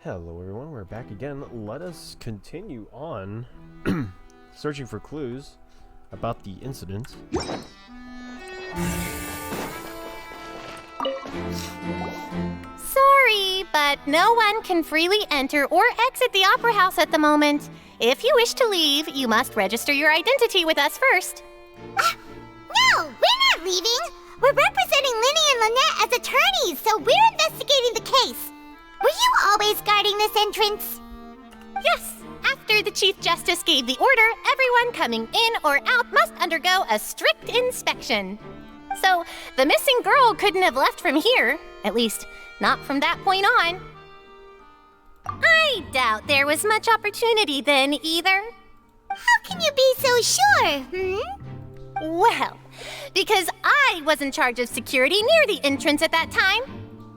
Hello everyone, we're back again. Let us continue on searching for clues about the incident. Sorry, but no one can freely enter or exit the Opera House at the moment. If you wish to leave, you must register your identity with us first. No, we're not leaving. We're representing Linny and Lynette as attorneys, so we're investigating the case. Were you always guarding this entrance? Yes, after the Chief Justice gave the order, everyone coming in or out must undergo a strict inspection. So, the missing girl couldn't have left from here, at least not from that point on. I doubt there was much opportunity then either. How can you be so sure, Well, because I was in charge of security near the entrance at that time.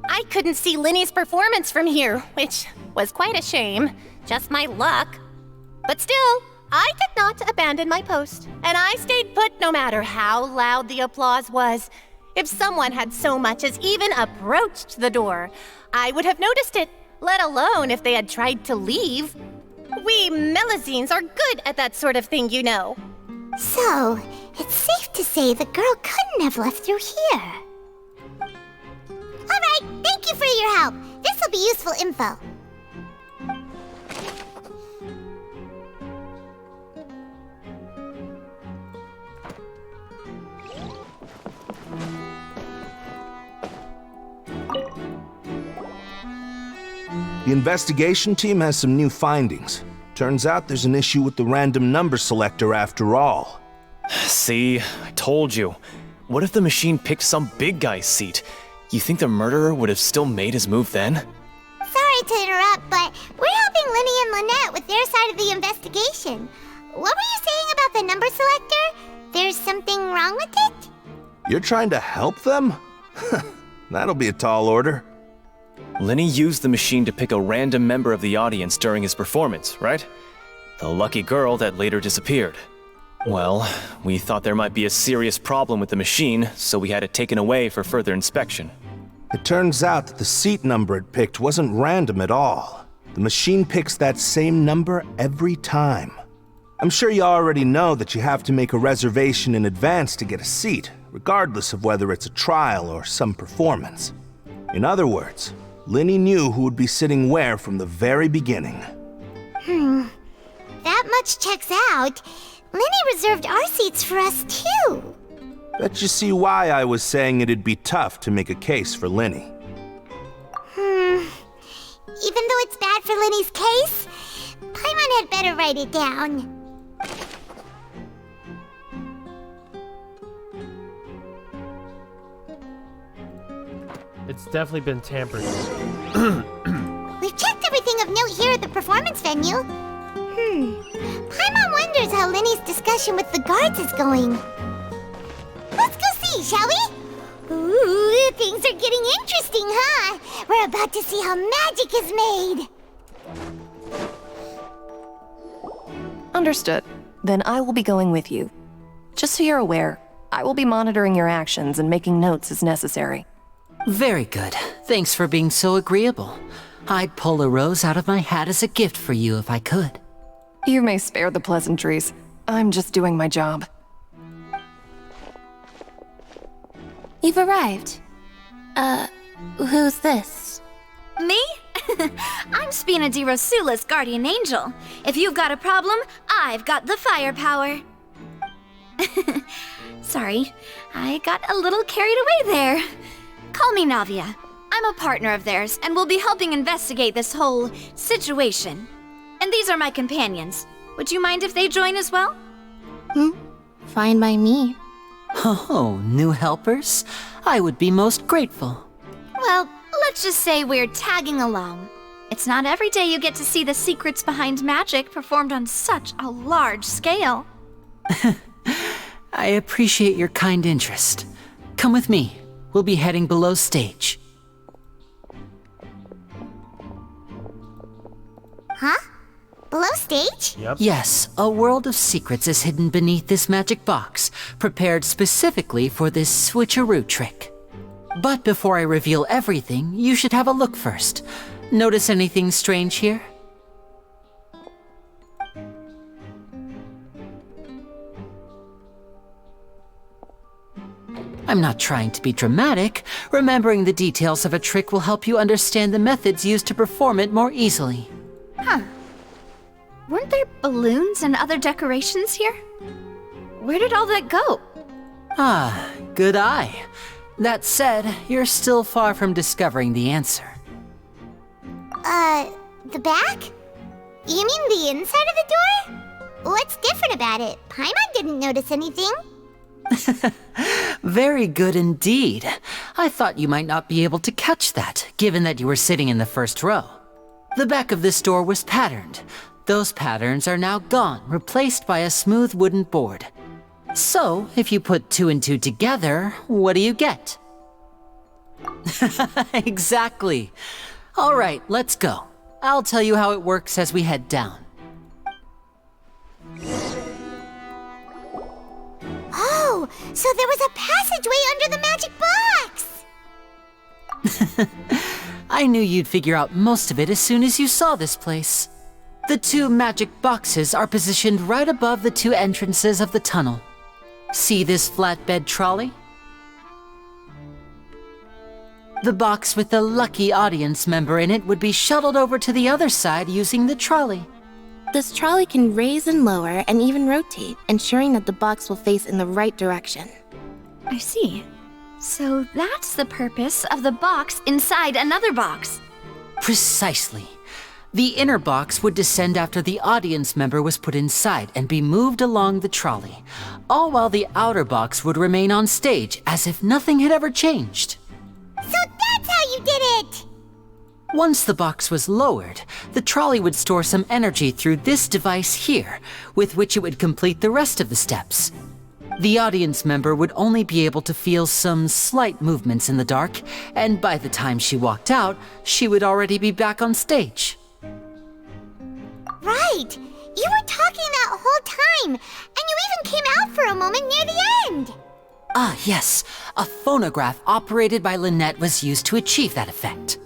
I couldn't see Linny's performance from here, which was quite a shame. Just my luck. But still, I did not abandon my post, and I stayed put no matter how loud the applause was. If someone had so much as even approached the door, I would have noticed it, let alone if they had tried to leave. We Melusines are good at that sort of thing, you know. So, it's safe to say the girl couldn't have left through here. All right, thank you for your help. This will be useful info. The investigation team has some new findings. Turns out there's an issue with the random number selector after all. See, I told you. What if the machine picked some big guy's seat? You think the murderer would have still made his move then? Sorry to interrupt, but we're helping Linny and Lynette with their side of the investigation. What were you saying about the number selector? There's something wrong with it? You're trying to help them? That'll be a tall order. Linny used the machine to pick a random member of the audience during his performance, right? The lucky girl that later disappeared. Well, we thought there might be a serious problem with the machine, so we had it taken away for further inspection. It turns out that the seat number it picked wasn't random at all. The machine picks that same number every time. I'm sure you already know that you have to make a reservation in advance to get a seat, regardless of whether it's a trial or some performance. In other words, Linny knew who would be sitting where from the very beginning. That much checks out. Linny reserved our seats for us, too. Bet you see why I was saying it'd be tough to make a case for Linny. Even though it's bad for Linny's case, Paimon had better write it down. It's definitely been tampered. We've checked everything of note here at the performance venue. Paimon wonders how Linny's discussion with the guards is going. Let's go see, shall we? Ooh, things are getting interesting, huh? We're about to see how magic is made. Understood. Then I will be going with you. Just so you're aware, I will be monitoring your actions and making notes as necessary. Very good. Thanks for being so agreeable. I'd pull a rose out of my hat as a gift for you if I could. You may spare the pleasantries. I'm just doing my job. You've arrived. Who's this? Me? I'm Spina di Rosula's guardian angel. If you've got a problem, I've got the firepower. Sorry, I got a little carried away there. Call me Navia. I'm a partner of theirs, and will be helping investigate this whole situation. And these are my companions. Would you mind if they join as well? Fine by me. Oh, new helpers? I would be most grateful. Well, let's just say we're tagging along. It's not every day you get to see the secrets behind magic performed on such a large scale. I appreciate your kind interest. Come with me. We'll be heading below stage. Huh? Below stage? Yep. Yes, a world of secrets is hidden beneath this magic box, prepared specifically for this switcheroo trick. But before I reveal everything, you should have a look first. Notice anything strange here? I'm not trying to be dramatic. Remembering the details of a trick will help you understand the methods used to perform it more easily. Huh. Weren't there balloons and other decorations here? Where did all that go? Ah, good eye. That said, you're still far from discovering the answer. The back? You mean the inside of the door? What's different about it? Paimon didn't notice anything. Very good indeed. I thought you might not be able to catch that, given that you were sitting in the first row. The back of this door was patterned. Those patterns are now gone, replaced by a smooth wooden board. So, if you put 2 and 2 together, what do you get? Exactly. All right, let's go. I'll tell you how it works as we head down. Oh, so there was a passageway under the magic box! I knew you'd figure out most of it as soon as you saw this place. The 2 magic boxes are positioned right above the 2 entrances of the tunnel. See this flatbed trolley? The box with the lucky audience member in it would be shuttled over to the other side using the trolley. This trolley can raise and lower and even rotate, ensuring that the box will face in the right direction. I see. So that's the purpose of the box inside another box. Precisely. The inner box would descend after the audience member was put inside and be moved along the trolley, all while the outer box would remain on stage as if nothing had ever changed. So that's how you did it! Once the box was lowered, the trolley would store some energy through this device here, with which it would complete the rest of the steps. The audience member would only be able to feel some slight movements in the dark, and by the time she walked out, she would already be back on stage. Right! You were talking that whole time, and you even came out for a moment near the end! Ah, yes. A phonograph operated by Lynette was used to achieve that effect.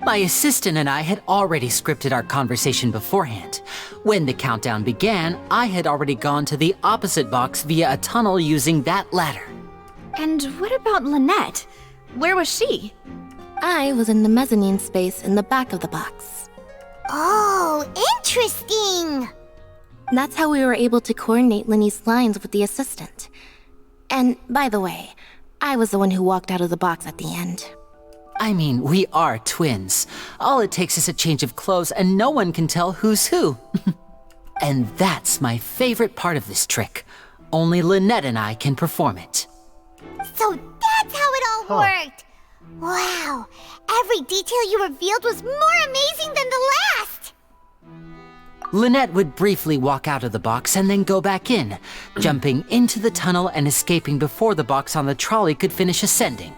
My assistant and I had already scripted our conversation beforehand. When the countdown began, I had already gone to the opposite box via a tunnel using that ladder. And what about Lynette? Where was she? I was in the mezzanine space in the back of the box. Oh, interesting! That's how we were able to coordinate Linny's lines with the assistant. And, by the way, I was the one who walked out of the box at the end. I mean, we are twins. All it takes is a change of clothes and no one can tell who's who. And that's my favorite part of this trick. Only Lynette and I can perform it. So that's how it all worked! Wow, every detail you revealed was more amazing than the last! Lynette would briefly walk out of the box and then go back in, jumping into the tunnel and escaping before the box on the trolley could finish ascending.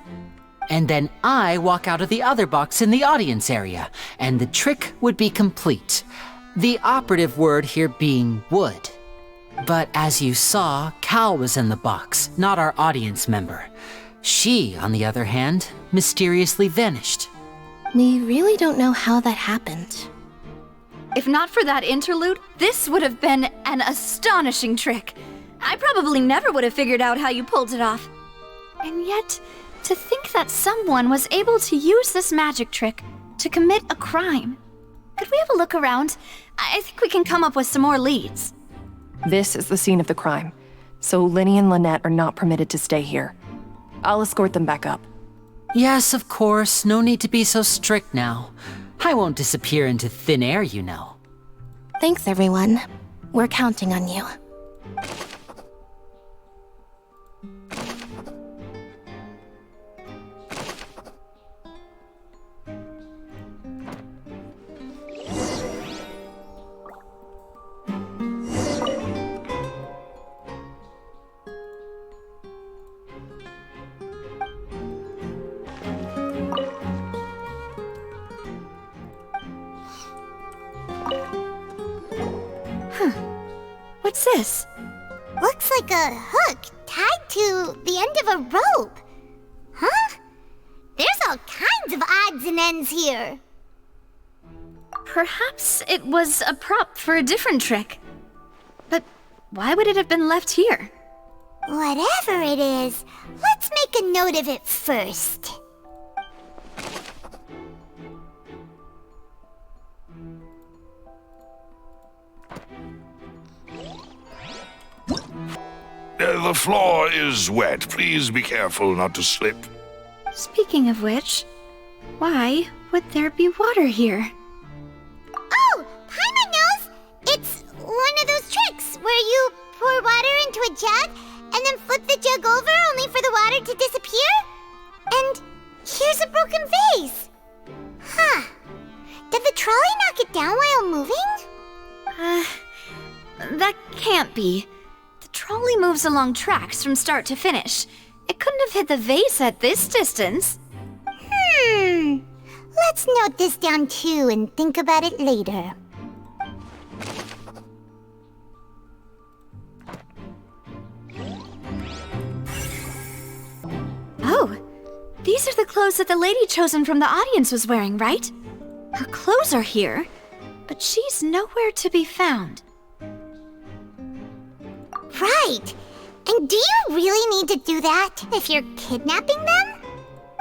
And then I walk out of the other box in the audience area, and the trick would be complete. The operative word here being would. But as you saw, Cal was in the box, not our audience member. She, on the other hand, mysteriously vanished. We really don't know how that happened. If not for that interlude, this would have been an astonishing trick. I probably never would have figured out how you pulled it off. And yet, to think that someone was able to use this magic trick to commit a crime. Could we have a look around? I think we can come up with some more leads. This is the scene of the crime, so Linny and Lynette are not permitted to stay here. I'll escort them back up. Yes, of course. No need to be so strict now. I won't disappear into thin air, you know. Thanks, everyone. We're counting on you. What's this? Looks like a hook tied to the end of a rope. Huh? There's all kinds of odds and ends here. Perhaps it was a prop for a different trick. But why would it have been left here? Whatever it is, let's make a note of it first. The floor is wet. Please be careful not to slip. Speaking of which, why would there be water here? Oh, Paimon knows! It's one of those tricks where you pour water into a jug and then flip the jug over only for the water to disappear? And here's a broken vase. Huh. Did the trolley knock it down while moving? That can't be. The trolley moves along tracks from start to finish. It couldn't have hit the vase at this distance. Let's note this down too and think about it later. Oh, these are the clothes that the lady chosen from the audience was wearing, right? Her clothes are here, but she's nowhere to be found. Right! And do you really need to do that if you're kidnapping them?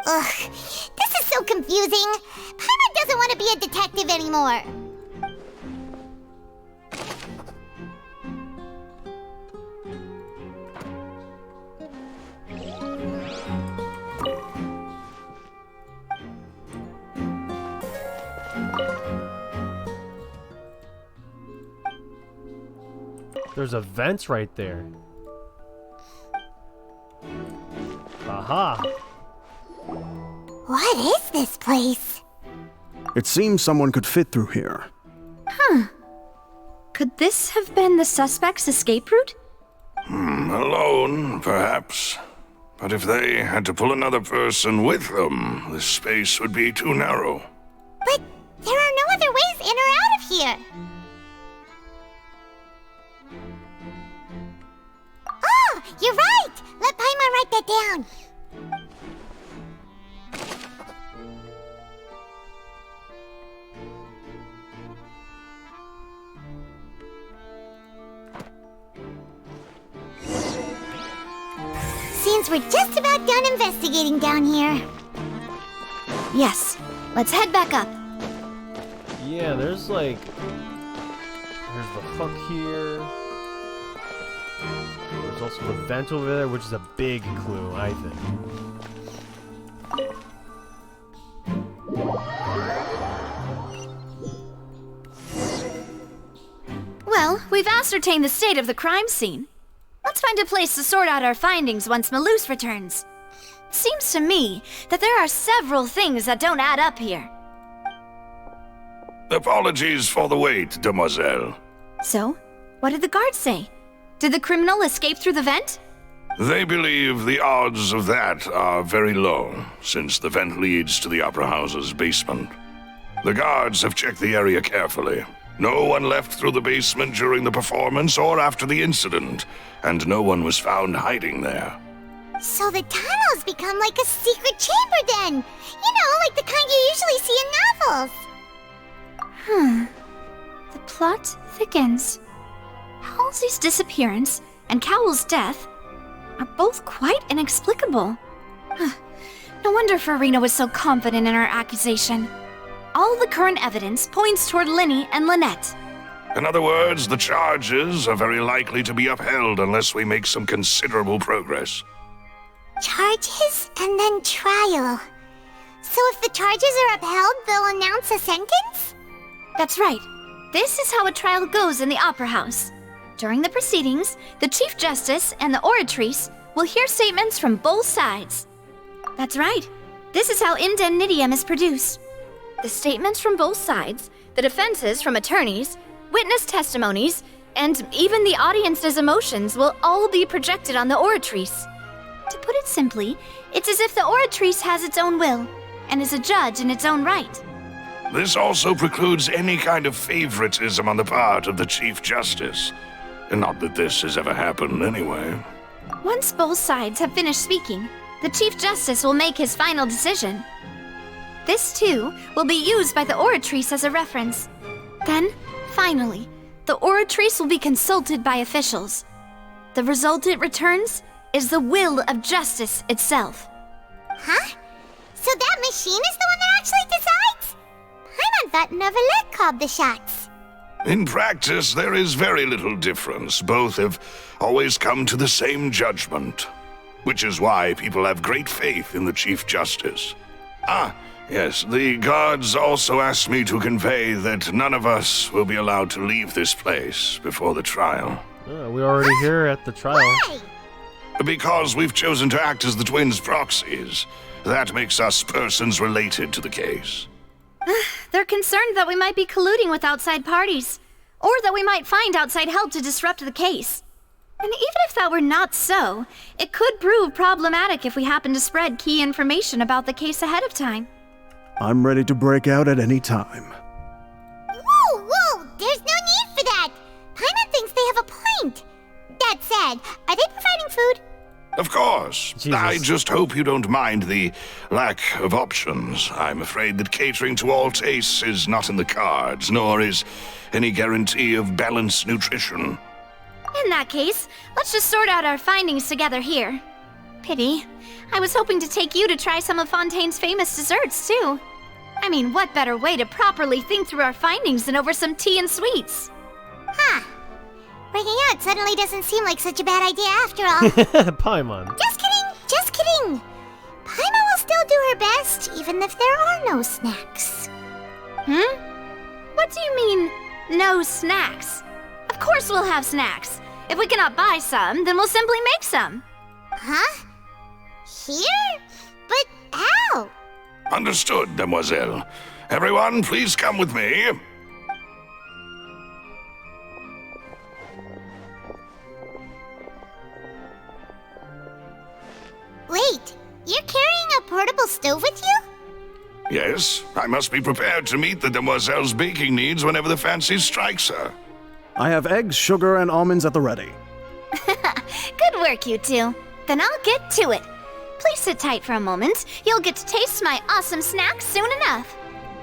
Ugh, this is so confusing. Paimon doesn't want to be a detective anymore. There's a vent right there. Aha! What is this place? It seems someone could fit through here. Could this have been the suspect's escape route? Alone, perhaps. But if they had to pull another person with them, this space would be too narrow. But there are no other ways in or out of here. Oh, you're right! Let Paimon write that down. Seems we're just about done investigating down here. Yes, let's head back up. Yeah, there's like... There's the hook here. There's also the vent over there, which is a big clue, I think. Well, we've ascertained the state of the crime scene. Let's find a place to sort out our findings once Malus returns. Seems to me that there are several things that don't add up here. Apologies for the wait, demoiselle. So, what did the guards say? Did the criminal escape through the vent? They believe the odds of that are very low, since the vent leads to the Opera House's basement. The guards have checked the area carefully. No one left through the basement during the performance or after the incident, and no one was found hiding there. So the tunnels become like a secret chamber then! You know, like the kind you usually see in novels. The plot thickens. Halsey's disappearance and Cowell's death are both quite inexplicable. No wonder Farina was so confident in her accusation. All the current evidence points toward Linny and Lynette. In other words, the charges are very likely to be upheld unless we make some considerable progress. Charges and then trial. So if the charges are upheld, they'll announce a sentence? That's right. This is how a trial goes in the Opera House. During the proceedings, the Chief Justice and the Oratrice will hear statements from both sides. That's right. This is how indemnitium is produced. The statements from both sides, the defenses from attorneys, witness testimonies, and even the audience's emotions will all be projected on the Oratrice. To put it simply, it's as if the Oratrice has its own will, and is a judge in its own right. This also precludes any kind of favoritism on the part of the Chief Justice. And not that this has ever happened anyway. Once both sides have finished speaking, the Chief Justice will make his final decision. This, too, will be used by the Oratrice as a reference, Then, finally, the Oratrice will be consulted by officials. The result it returns is the will of justice itself. Huh? So that machine is the one that actually decides? Paimon thought Noirceur called the shots. In practice, there is very little difference. Both have always come to the same judgment, which is why people have great faith in the Chief Justice. Ah, yes, the guards also asked me to convey that none of us will be allowed to leave this place before the trial. We're already here at the trial. Why? Because we've chosen to act as the twins' proxies. That makes us persons related to the case. They're concerned that we might be colluding with outside parties, or that we might find outside help to disrupt the case. And even if that were not so, it could prove problematic if we happen to spread key information about the case ahead of time. I'm ready to break out at any time. Whoa! There's no need for that! Paimon thinks they have a point. That said, are they providing food? Of course. Jesus. I just hope you don't mind the lack of options. I'm afraid that catering to all tastes is not in the cards, nor is any guarantee of balanced nutrition. In that case, let's just sort out our findings together here. Pity. I was hoping to take you to try some of Fontaine's famous desserts, too. I mean, what better way to properly think through our findings than over some tea and sweets? Huh. Breaking out suddenly doesn't seem like such a bad idea after all. Paimon. Just kidding! Paimon will still do her best, even if there are no snacks. What do you mean, no snacks? Of course we'll have snacks. If we cannot buy some, then we'll simply make some. Huh? Here? But how? Understood, Demoiselle. Everyone, please come with me. Wait, you're carrying a portable stove with you? Yes, I must be prepared to meet the Demoiselle's baking needs whenever the fancy strikes her. I have eggs, sugar, and almonds at the ready. Good work, you two. Then I'll get to it. Please sit tight for a moment. You'll get to taste my awesome snacks soon enough.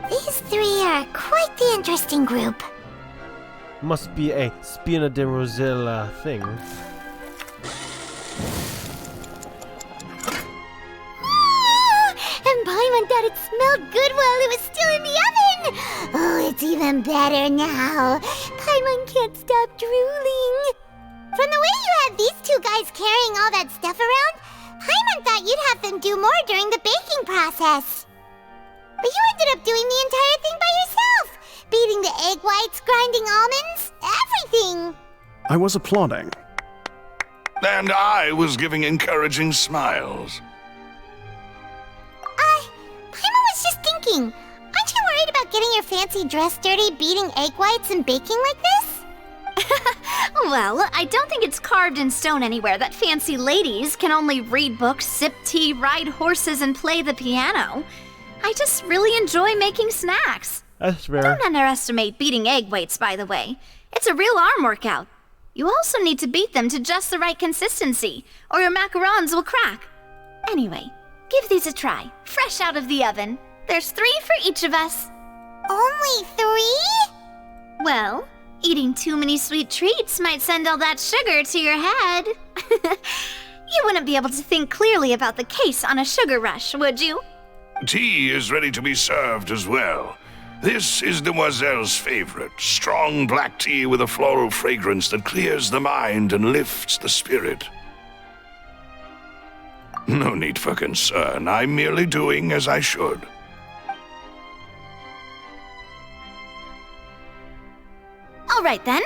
These three are quite the interesting group. Must be a Spina de Rosella thing. And Paimon thought it smelled good while it was still in the oven! Oh, it's even better now. Paimon can't stop drooling. From the way you had these two guys carrying all that stuff around, Paimon thought you'd have them do more during the baking process. But you ended up doing the entire thing by yourself! Beating the egg whites, grinding almonds, everything! I was applauding. And I was giving encouraging smiles. Paimon was just thinking, aren't you worried about getting your fancy dress dirty beating egg whites and baking like this? Well, I don't think it's carved in stone anywhere that fancy ladies can only read books, sip tea, ride horses, and play the piano. I just really enjoy making snacks. That's fair. Don't underestimate beating egg whites, by the way. It's a real arm workout. You also need to beat them to just the right consistency, or your macarons will crack. Anyway, give these a try, fresh out of the oven. There's 3 for each of us. Only 3? Well, eating too many sweet treats might send all that sugar to your head. You wouldn't be able to think clearly about the case on a sugar rush, would you? Tea is ready to be served as well. This is Demoiselle's favorite, strong black tea with a floral fragrance that clears the mind and lifts the spirit. No need for concern. I'm merely doing as I should. All right then.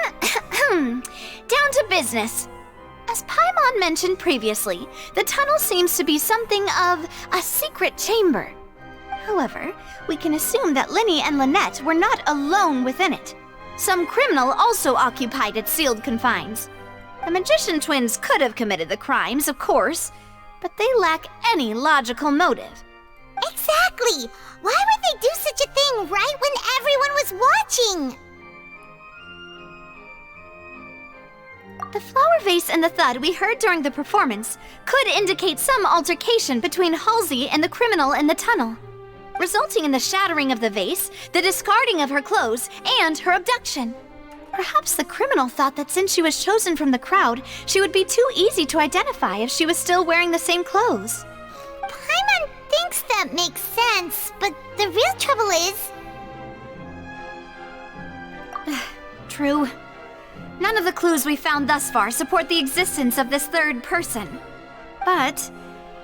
Down to business. As Paimon mentioned previously, the tunnel seems to be something of a secret chamber. However, we can assume that Linny and Lynette were not alone within it. Some criminal also occupied its sealed confines. The magician twins could have committed the crimes, of course, but they lack any logical motive. Exactly! Why would they do such a thing right when everyone was watching? The flower vase and the thud we heard during the performance could indicate some altercation between Halsey and the criminal in the tunnel. resulting in the shattering of the vase, the discarding of her clothes, and her abduction. Perhaps the criminal thought that since she was chosen from the crowd, she would be too easy to identify if she was still wearing the same clothes. Paimon thinks that makes sense, but the real trouble is... True. None of the clues we found thus far support the existence of this third person. But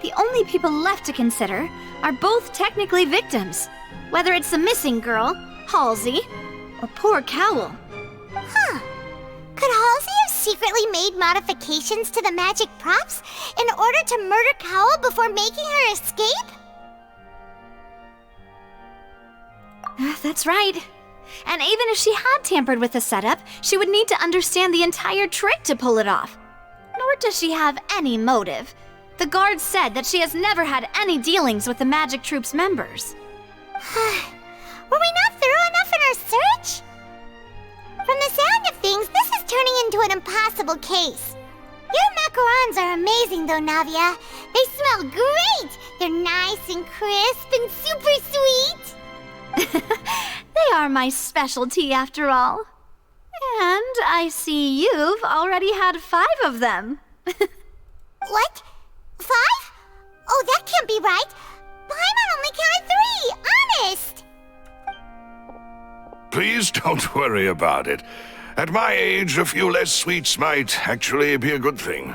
the only people left to consider are both technically victims, whether it's the missing girl, Halsey, or poor Cowl. Huh. Could Halsey have secretly made modifications to the magic props in order to murder Cowl before making her escape? That's right. And even if she had tampered with the setup, she would need to understand the entire trick to pull it off. Nor does she have any motive. The guards said that she has never had any dealings with the Magic Troop's members. Were we not thorough enough in our search? From the sound of things, this is turning into an impossible case. Your macarons are amazing though, Navia. They smell great! They're nice and crisp and super sweet! They are my specialty after all. And I see you've already had 5 of them. What? 5? Oh, that can't be right. Paimon only counted 3, honest! Please don't worry about it. At my age, a few less sweets might actually be a good thing.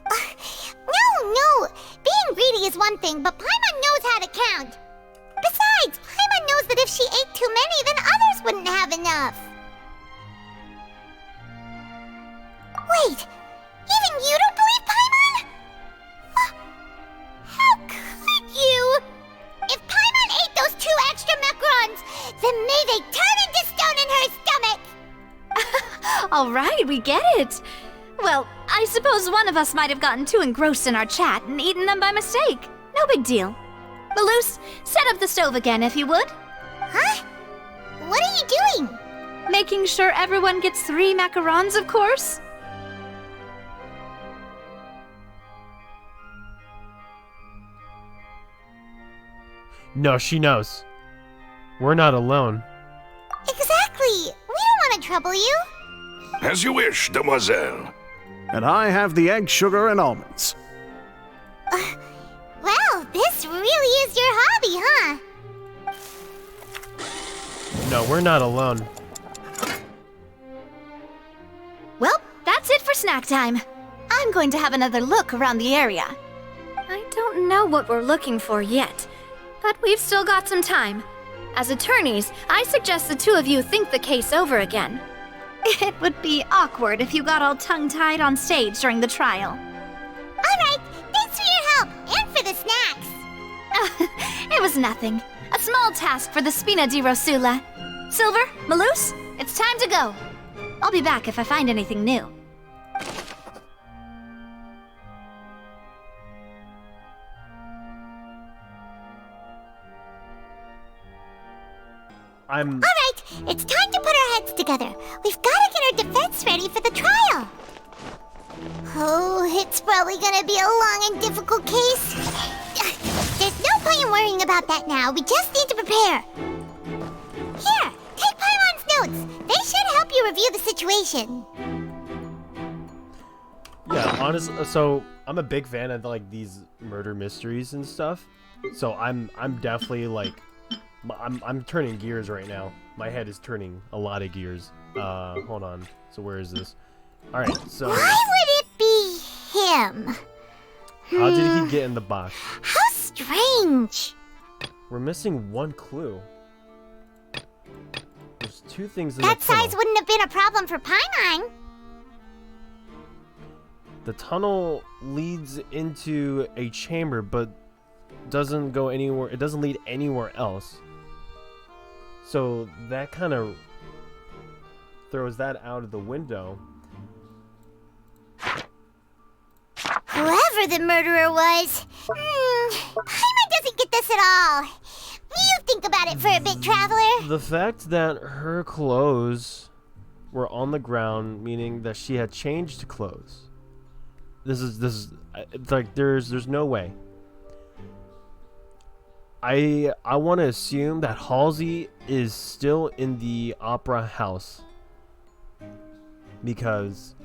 No. Being greedy is one thing, but Paimon knows how to count. Besides, Paimon knows that if she ate too many, then others wouldn't have enough. Wait, even you don't believe Paimon? How could you? If Paimon ate those 2 extra macarons, then may they turn into stone in her stomach! All right, we get it. Well, I suppose one of us might have gotten too engrossed in our chat and eaten them by mistake. No big deal. Maloose, set up the stove again if you would. Huh? What are you doing? Making sure everyone gets 3 macarons, of course. No, she knows. We're not alone. Exactly. We don't want to trouble you. As you wish, demoiselle. And I have the egg, sugar, and almonds. Well, this really is your hobby, huh? No, we're not alone. Well, that's it for snack time. I'm going to have another look around the area. I don't know what we're looking for yet, but we've still got some time. As attorneys, I suggest the 2 of you think the case over again. It would be awkward if you got all tongue-tied on stage during the trial. All right, thanks for your help and for the snacks. It was nothing. A small task for the Spina di Rosula. Silver, Maloose, it's time to go. I'll be back if I find anything new. All right, it's time to put our heads together. We've got to get our defense ready for the trial. Oh, it's probably gonna be a long and difficult case. There's no point in worrying about that now. We just need to prepare. Here, take Paimon's notes. They should help you review the situation. Yeah, honestly, so I'm a big fan of like these murder mysteries and stuff. So I'm definitely like, I'm turning gears right now. My head is turning a lot of gears. Hold on. So where is this? All right. So why would it be him? How did he get in the box? How strange. We're missing 1 clue. There's 2 things in that the tunnel. size wouldn't have been a problem for Paimon. The tunnel leads into a chamber, but doesn't go anywhere. It doesn't lead anywhere else. So that kind of throws that out of the window. Whoever the murderer was, Paimon doesn't get this at all. You think about it for a bit, Traveler. The fact that her clothes were on the ground, meaning that she had changed clothes. This is it's like there's no way. I want to assume that Halsey is still in the opera house. Because...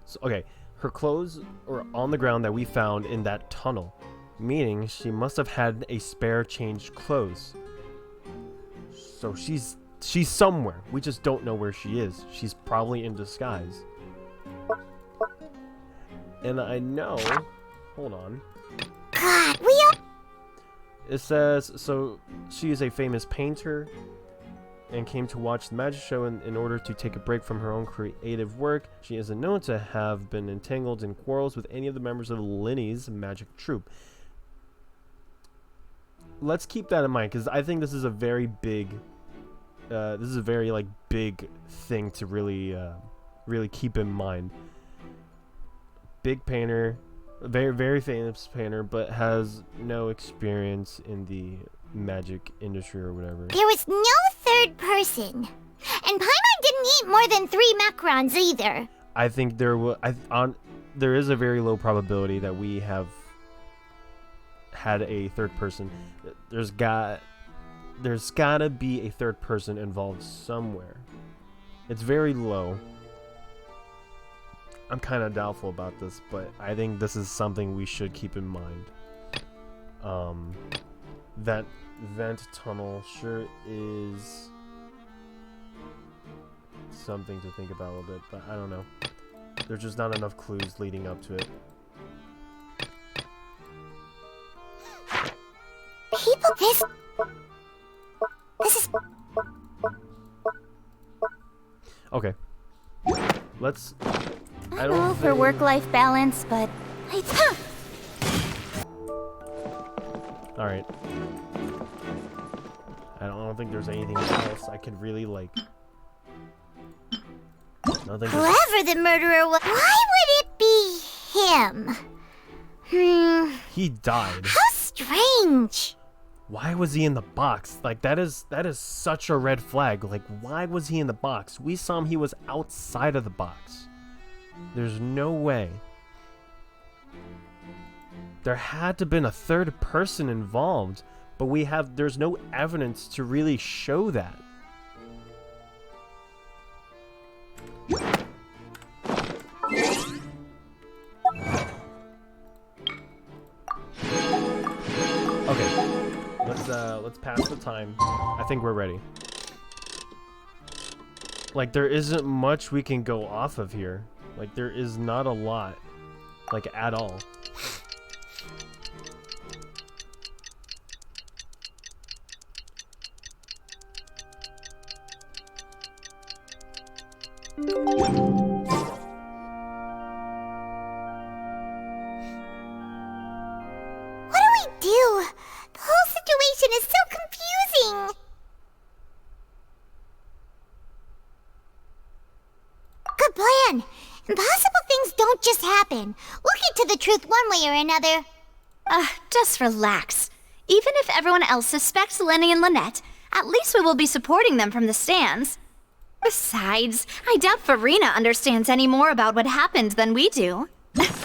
So, okay, her clothes are on the ground that we found in that tunnel. Meaning she must have had a spare changed clothes. So she's somewhere. We just don't know where she is. She's probably in disguise. And I know... Hold on. God, we all... It says, so she is a famous painter and came to watch the magic show in order to take a break from her own creative work. She isn't known to have been entangled in quarrels with any of the members of Linny's magic troupe. Let's keep that in mind, because I think this is a very big... big thing to really keep in mind. Big painter, very, very famous painter, but has no experience in the magic industry or whatever. There was no third person. And Paimon didn't eat more than 3 macarons either. I think there is a very low probability that we have had a third person. There's gotta be a third person involved somewhere. It's very low. I'm kind of doubtful about this, but I think this is something we should keep in mind. That vent tunnel sure is something to think about a little bit, but I don't know. There's just not enough clues leading up to it. People, this is... Okay. Let's... I don't know for work-life balance, but... Alright. I don't think there's anything else I could really, like... Nothing. Whoever the murderer was... Why would it be him? He died. How strange. Why was he in the box? Like, that is such a red flag. Like, why was he in the box? We saw him, he was outside of the box. There's no way. There had to have been a third person involved, but there's no evidence to really show that. Okay, let's pass the time. I think we're ready. Like, there isn't much we can go off of here. Like, there is not a lot, like, at all. We'll get to the truth one way or another. Just relax. Even if everyone else suspects Lenny and Lynette, at least we will be supporting them from the stands. Besides, I doubt Farina understands any more about what happened than we do. Thanks,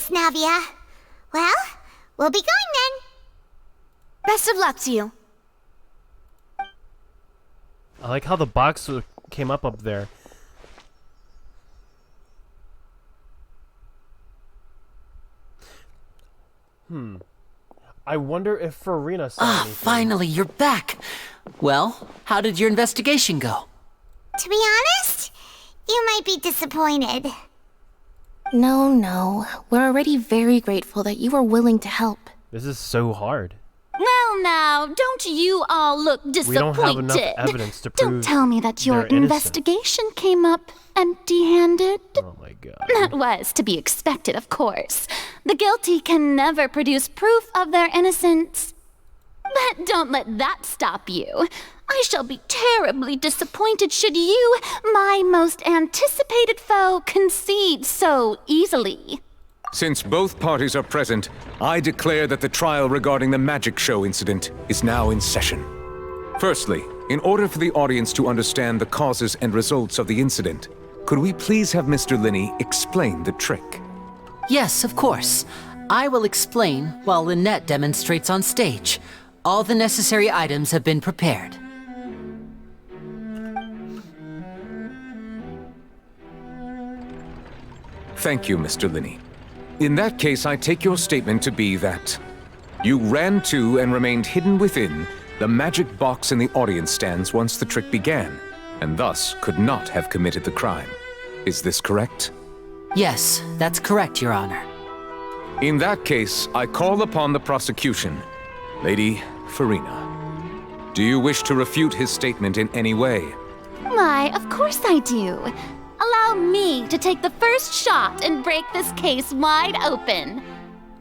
Navia. Well, we'll be going then. Best of luck to you. I like how the box came up there. I wonder if Farina saw anything. Finally, you're back. Well, how did your investigation go? To be honest, you might be disappointed. No. We're already very grateful that you were willing to help. This is so hard. Well, now, don't you all look disappointed? We don't have enough evidence to prove. Don't tell me that your investigation came up empty-handed. Oh my god. That was to be expected, of course. The guilty can never produce proof of their innocence. But don't let that stop you. I shall be terribly disappointed should you, my most anticipated foe, concede so easily. Since both parties are present, I declare that the trial regarding the magic show incident is now in session. Firstly, in order for the audience to understand the causes and results of the incident, could we please have Mr. Linney explain the trick? Yes, of course. I will explain while Lynette demonstrates on stage. All the necessary items have been prepared. Thank you, Mr. Linney. In that case, I take your statement to be that you ran to and remained hidden within the magic box in the audience stands once the trick began, and thus could not have committed the crime. Is this correct? Yes, that's correct, Your Honor. In that case, I call upon the prosecution. Lady Farina, do you wish to refute his statement in any way? Why, of course I do. Allow me to take the first shot and break this case wide open.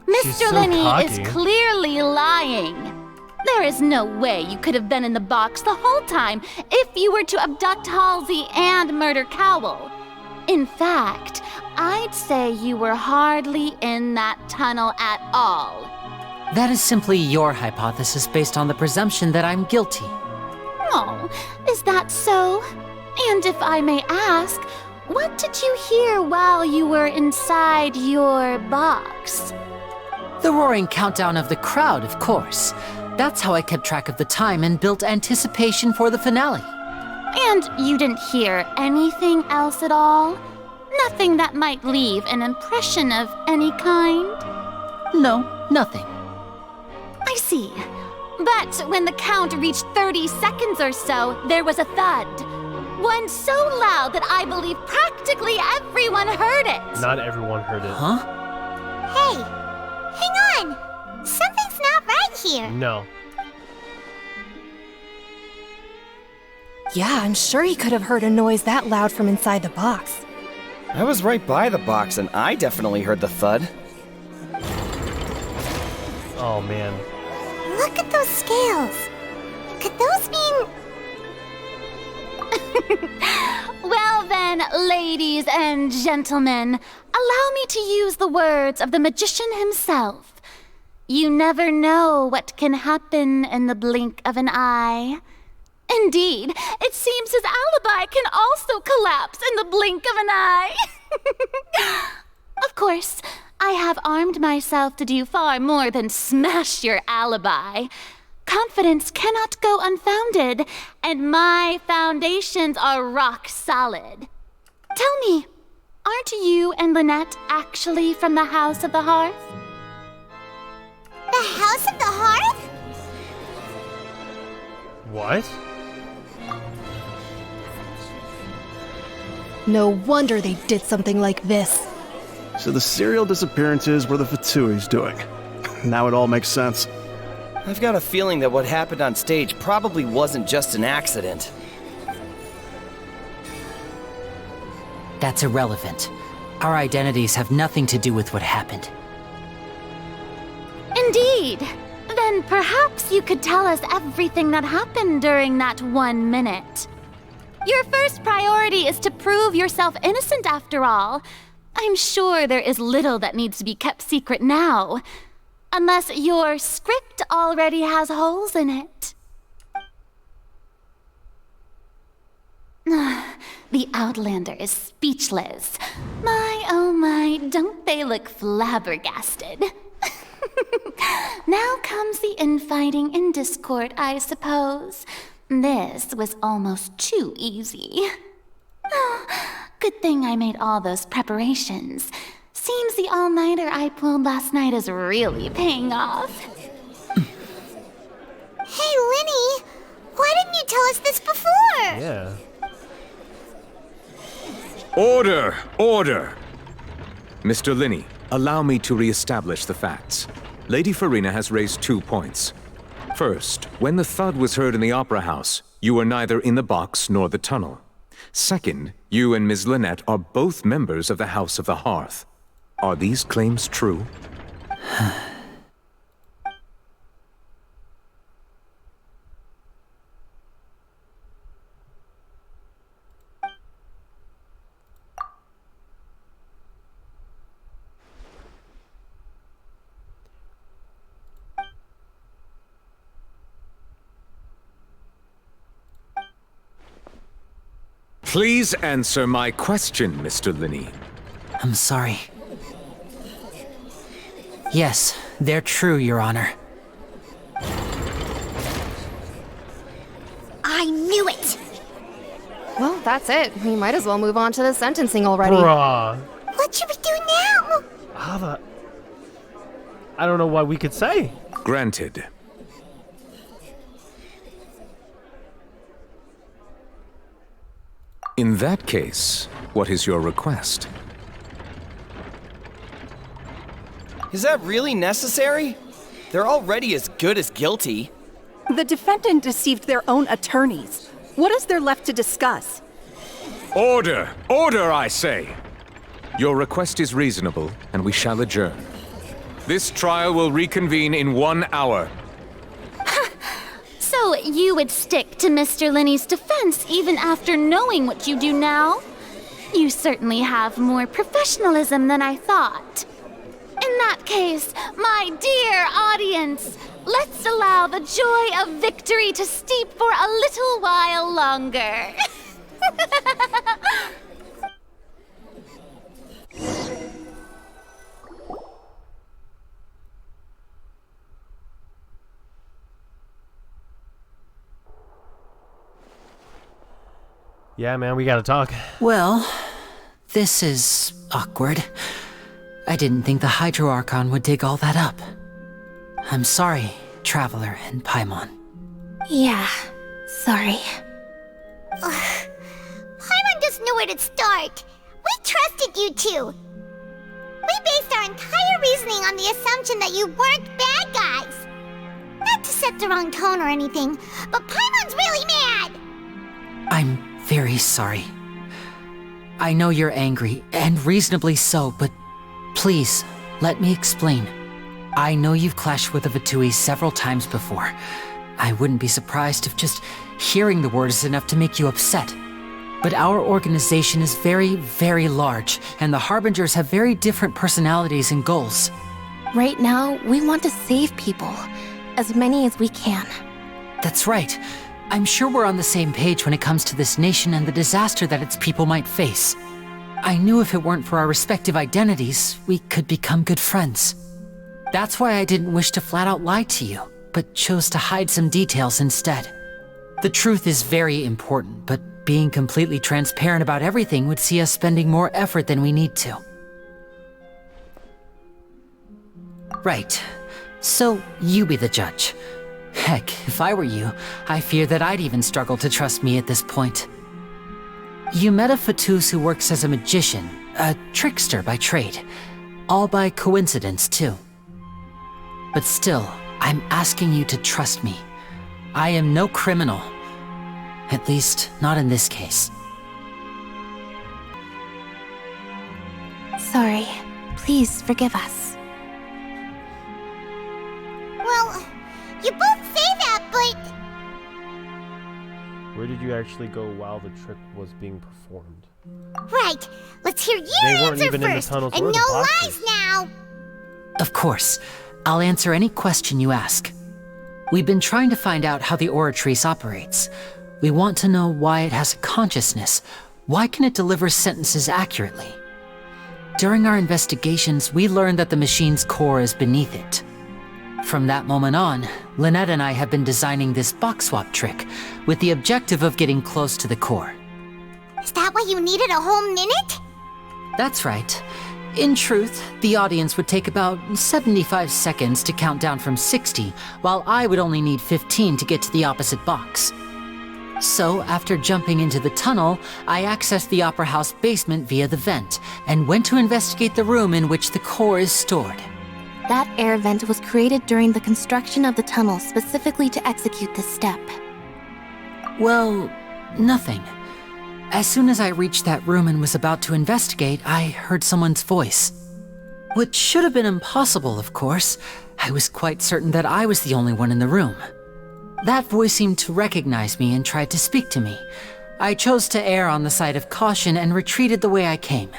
She's Mr. so Linney cocky. is clearly lying. There is no way you could have been in the box the whole time if you were to abduct Halsey and murder Cowell. In fact, I'd say you were hardly in that tunnel at all. That is simply your hypothesis based on the presumption that I'm guilty. Oh, is that so? And if I may ask, what did you hear while you were inside your box? The roaring countdown of the crowd, of course. That's how I kept track of the time and built anticipation for the finale. And you didn't hear anything else at all? Nothing that might leave an impression of any kind? No, nothing. I see. But when the count reached 30 seconds or so, there was a thud. One so loud that I believe practically everyone heard it. Not everyone heard it. Huh? Hey, hang on! Something's not right here. No. Yeah, I'm sure he could have heard a noise that loud from inside the box. I was right by the box, and I definitely heard the thud. Oh, man. Look at those scales. Could those mean... Well then, ladies and gentlemen, allow me to use the words of the magician himself. You never know what can happen in the blink of an eye. Indeed, it seems his alibi can also collapse in the blink of an eye. Of course, I have armed myself to do far more than smash your alibi. Confidence cannot go unfounded, and my foundations are rock solid. Tell me, aren't you and Lynette actually from the House of the Hearth? The House of the Hearth? What? No wonder they did something like this. So the serial disappearances were the Fatsui's doing. Now it all makes sense. I've got a feeling that what happened on stage probably wasn't just an accident. That's irrelevant. Our identities have nothing to do with what happened. Indeed. Then perhaps you could tell us everything that happened during that 1 minute. Your first priority is to prove yourself innocent after all. I'm sure there is little that needs to be kept secret now. Unless your script already has holes in it. The Outlander is speechless. My, oh my, don't they look flabbergasted? Now comes the infighting and discord, I suppose. This was almost too easy. Good thing I made all those preparations. Seems the all-nighter I pulled last night is really paying off. Hey, Linny! Why didn't you tell us this before? Yeah. Order! Order! Mr. Linney, allow me to re-establish the facts. Lady Farina has raised 2 points. First, when the thud was heard in the Opera House, you were neither in the box nor the tunnel. Second, you and Ms. Lynette are both members of the House of the Hearth. Are these claims true? Please answer my question, Mr. Linney. I'm sorry. Yes, they're true, Your Honor. I knew it! Well, that's it. We might as well move on to the sentencing already. Bruh. What should we do now? I don't know what we could say. Granted. In that case, what is your request? Is that really necessary? They're already as good as guilty. The defendant deceived their own attorneys. What is there left to discuss? Order! Order, I say! Your request is reasonable, and we shall adjourn. This trial will reconvene in 1 hour. So you would stick to Mr. Linney's defense even after knowing what you do now? You certainly have more professionalism than I thought. In that case, my dear audience, let's allow the joy of victory to steep for a little while longer. Yeah, man, we gotta talk. Well, this is awkward. I didn't think the Hydro Archon would dig all that up. I'm sorry, Traveler and Paimon. Yeah, sorry. Paimon doesn't know where to start. We trusted you two. We based our entire reasoning on the assumption that you weren't bad guys. Not to set the wrong tone or anything, but Paimon's really mad. I'm very sorry. I know you're angry, and reasonably so, but please, let me explain. I know you've clashed with the Vitui several times before. I wouldn't be surprised if just hearing the word is enough to make you upset. But our organization is very, very large, and the Harbingers have very different personalities and goals. Right now, we want to save people. As many as we can. That's right. I'm sure we're on the same page when it comes to this nation and the disaster that its people might face. I knew if it weren't for our respective identities, we could become good friends. That's why I didn't wish to flat out lie to you, but chose to hide some details instead. The truth is very important, but being completely transparent about everything would see us spending more effort than we need to. Right. So, you be the judge. Heck, if I were you, I fear that I'd even struggle to trust me at this point. You met a Fatus who works as a magician, a trickster by trade. All by coincidence, too. But still, I'm asking you to trust me. I am no criminal. At least, not in this case. Sorry. Please forgive us. Well, you both say that, but... Where did you actually go while the trick was being performed? Right. Let's hear your They weren't answer even in the first, tunnels and or no the boxes. lies now. Of course. I'll answer any question you ask. We've been trying to find out how the Oratrice operates. We want to know why it has a consciousness. Why can it deliver sentences accurately? During our investigations, we learned that the machine's core is beneath it. From that moment on, Lynette and I have been designing this box swap trick with the objective of getting close to the core. Is that why you needed a whole minute? That's right. In truth, the audience would take about 75 seconds to count down from 60, while I would only need 15 to get to the opposite box. So, after jumping into the tunnel, I accessed the Opera House basement via the vent, and went to investigate the room in which the core is stored. That air vent was created during the construction of the tunnel specifically to execute this step. Well, nothing. As soon as I reached that room and was about to investigate, I heard someone's voice. Which should have been impossible, of course. I was quite certain that I was the only one in the room. That voice seemed to recognize me and tried to speak to me. I chose to err on the side of caution and retreated the way I came.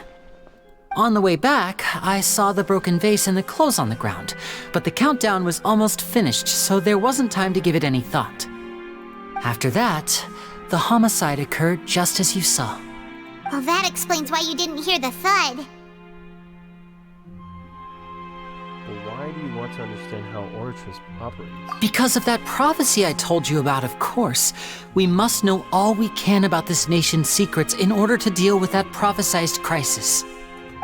On the way back, I saw the broken vase and the clothes on the ground, but the countdown was almost finished, so there wasn't time to give it any thought. After that, the homicide occurred just as you saw. Well, that explains why you didn't hear the thud. But why want to understand how Orchis operates. Because of that prophecy I told you about, of course. We must know all we can about this nation's secrets in order to deal with that prophesized crisis.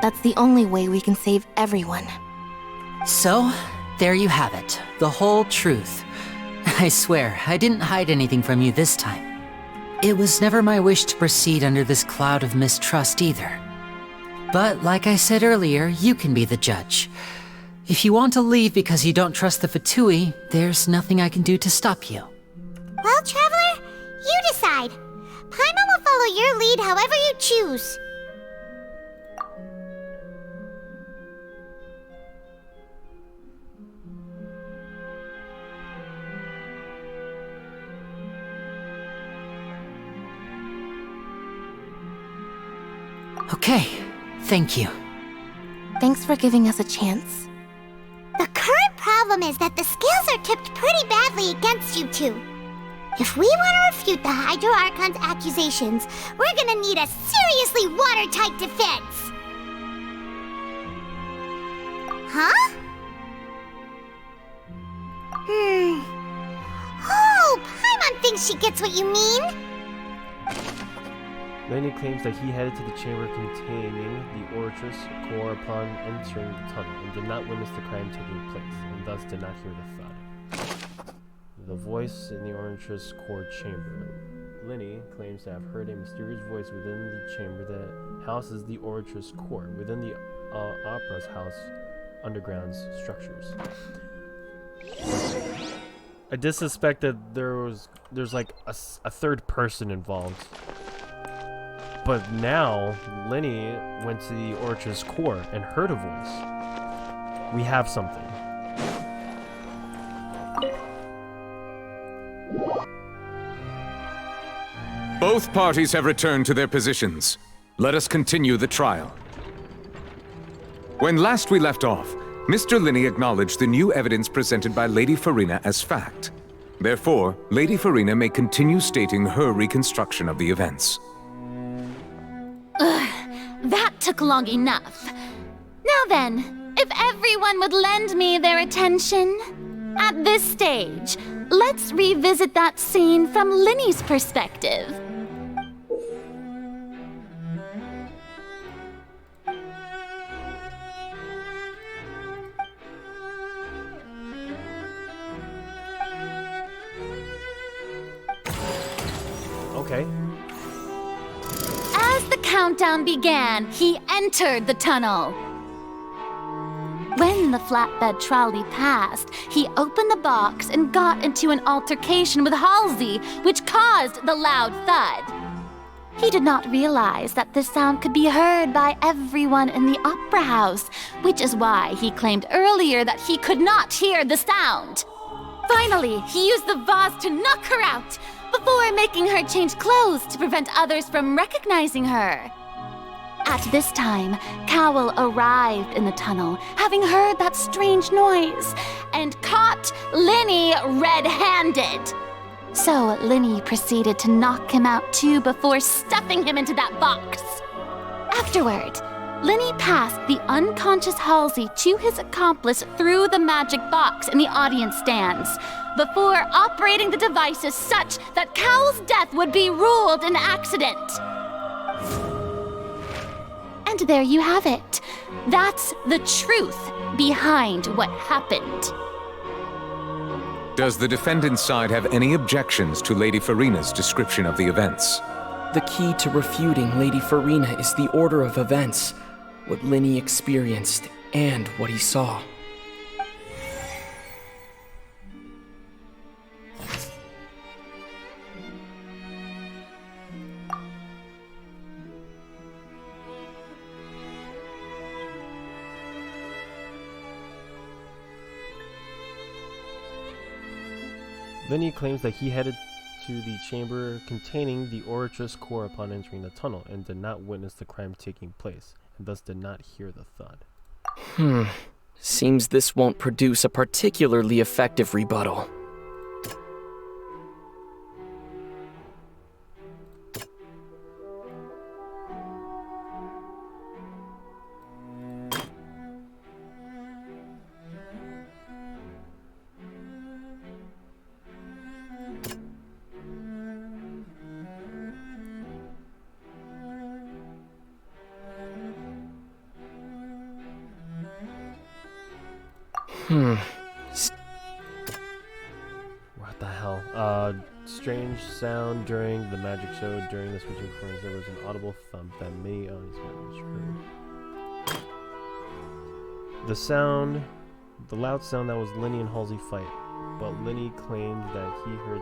That's the only way we can save everyone. So, there you have it. The whole truth. I swear, I didn't hide anything from you this time. It was never my wish to proceed under this cloud of mistrust either. But like I said earlier, you can be the judge. If you want to leave because you don't trust the Fatui, there's nothing I can do to stop you. Well, Traveler, you decide. Paimon will follow your lead however you choose. Okay, thank you. Thanks for giving us a chance. The current problem is that the scales are tipped pretty badly against you two. If we want to refute the Hydro Archon's accusations, we're gonna need a seriously watertight defense. Huh? Oh, Paimon thinks she gets what you mean. Lenny claims that he headed to the chamber containing the Orchis core upon entering the tunnel and did not witness the crime taking place, and thus did not hear the thud. The voice in the Orchis core chamber. Lenny claims to have heard a mysterious voice within the chamber that houses the Orchis core, within the Opera's house underground structures. I did suspect that there's like a third person involved. But now, Lenny went to the Orchis core and heard a voice. We have something. Both parties have returned to their positions. Let us continue the trial. When last we left off, Mr. Linney acknowledged the new evidence presented by Lady Farina as fact. Therefore, Lady Farina may continue stating her reconstruction of the events. That took long enough. Now then, if everyone would lend me their attention. At this stage, let's revisit that scene from Linny's perspective. Okay. As the countdown began, he entered the tunnel. When the flatbed trolley passed, he opened the box and got into an altercation with Halsey, which caused the loud thud. He did not realize that this sound could be heard by everyone in the opera house, which is why he claimed earlier that he could not hear the sound. Finally, he used the vase to knock her out, before making her change clothes to prevent others from recognizing her. At this time, Cowell arrived in the tunnel, having heard that strange noise, and caught Linny red-handed. So Linny proceeded to knock him out too before stuffing him into that box. Afterward, Linny passed the unconscious Halsey to his accomplice through the magic box in the audience stands, before operating the devices such that Cowell's death would be ruled an accident. And there you have it. That's the truth behind what happened. Does the defendant's side have any objections to Lady Farina's description of the events? The key to refuting Lady Farina is the order of events, what Linny experienced, and what he saw. Linny claims that he headed to the chamber containing the Orchis core upon entering the tunnel and did not witness the crime taking place, and thus did not hear the thud. Seems this won't produce a particularly effective rebuttal. What the hell? Strange sound during the magic show. During the switching coins, there was an audible thump that many audience members heard. The loud sound that was Linny and Halsey fight, but Linny claimed that he heard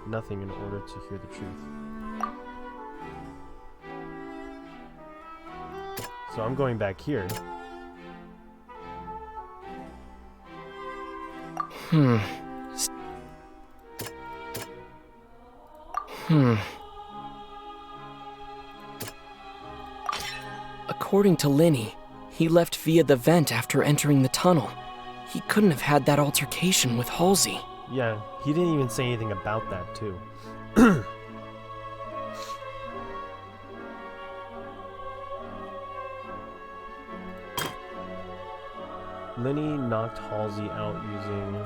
nothing in order to hear the truth. So I'm going back here. According to Linny, he left via the vent after entering the tunnel. He couldn't have had that altercation with Halsey. Yeah, he didn't even say anything about that, too. Linny knocked Halsey out using...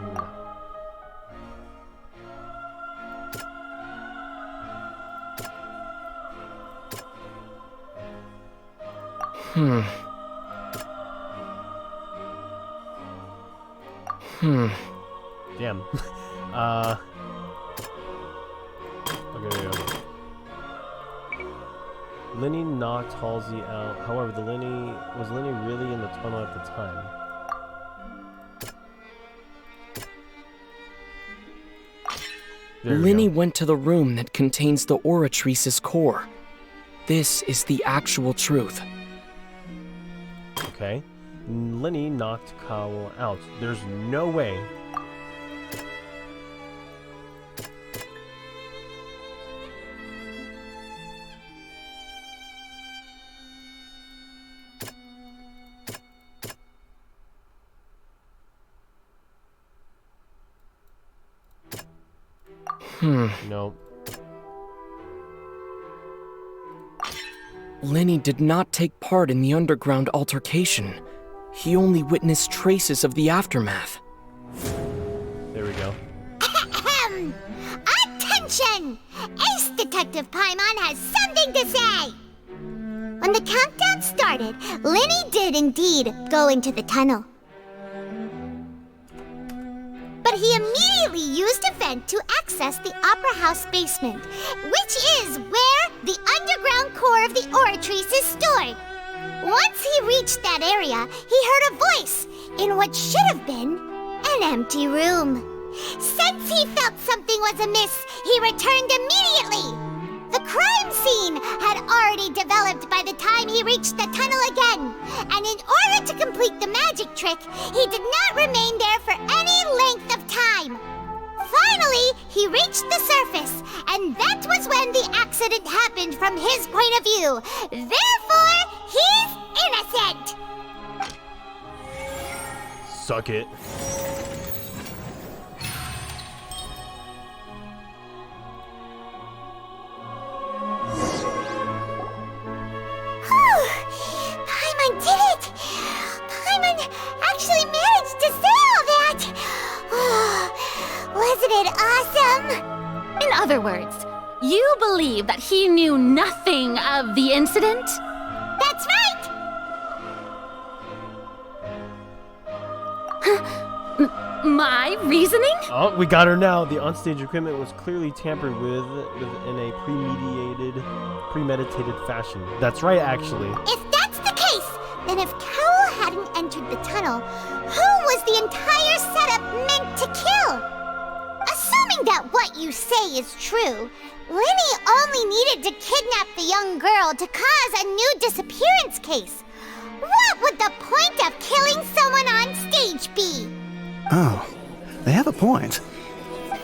Damn. Okay. Linny knocked Halsey out. However, was Linny really in the tunnel at the time? Linny went to the room that contains the Oratrice's core. This is the actual truth. Okay. Linny knocked Cowell out. There's no way. No. Linny did not take part in the underground altercation. He only witnessed traces of the aftermath. There we go. Attention! Ace Detective Paimon has something to say! When the countdown started, Linny did indeed go into the tunnel. But he immediately used a vent to access the Opera House basement, which is where the underground core of the Oratrice is stored. Once he reached that area, he heard a voice in what should have been an empty room. Since he felt something was amiss, he returned immediately. The crime scene had already developed by the time he reached the tunnel again, and in order to complete the magic trick, he did not remain there for any length of time. Finally, he reached the surface, and that was when the accident happened from his point of view. Therefore, he's innocent! Suck it. Paimon did it! Paimon actually managed to say all that! Wasn't it awesome? In other words, you believe that he knew nothing of the incident? That's right! My reasoning? Oh, we got her now. The onstage equipment was clearly tampered with in a premeditated fashion. That's right, actually. If that's the case, then if Cowell hadn't entered the tunnel, who was the entire setup meant to kill? Assuming that what you say is true, Linny only needed to kidnap the young girl to cause a new disappearance case. What would the point of killing someone on stage be? Oh, they have a point.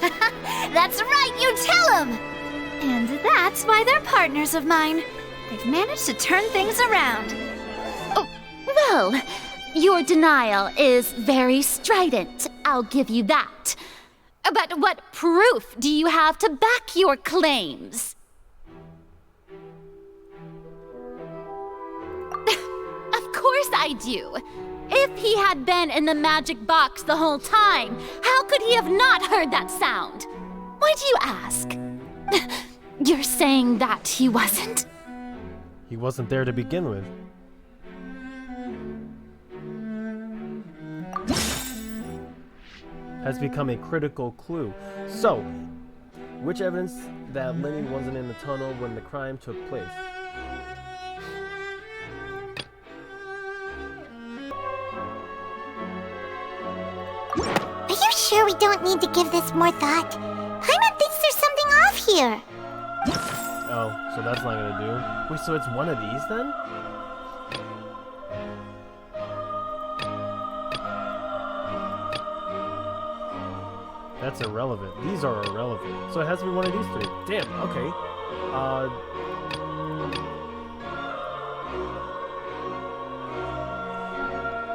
That's right, you tell them! And that's why they're partners of mine. They've managed to turn things around. Oh, well, your denial is very strident, I'll give you that. But what proof do you have to back your claims? Of course I do. If he had been in the magic box the whole time, how could he have not heard that sound? Why do you ask? You're saying that he wasn't? He wasn't there to begin with. has become a critical clue. So, which evidence that Lenny wasn't in the tunnel when the crime took place? Are you sure we don't need to give this more thought? Paimon thinks there's something off here. Oh, so that's not gonna do. Wait, so it's one of these then? That's irrelevant. These are irrelevant. So it has to be one of these three. Damn, okay.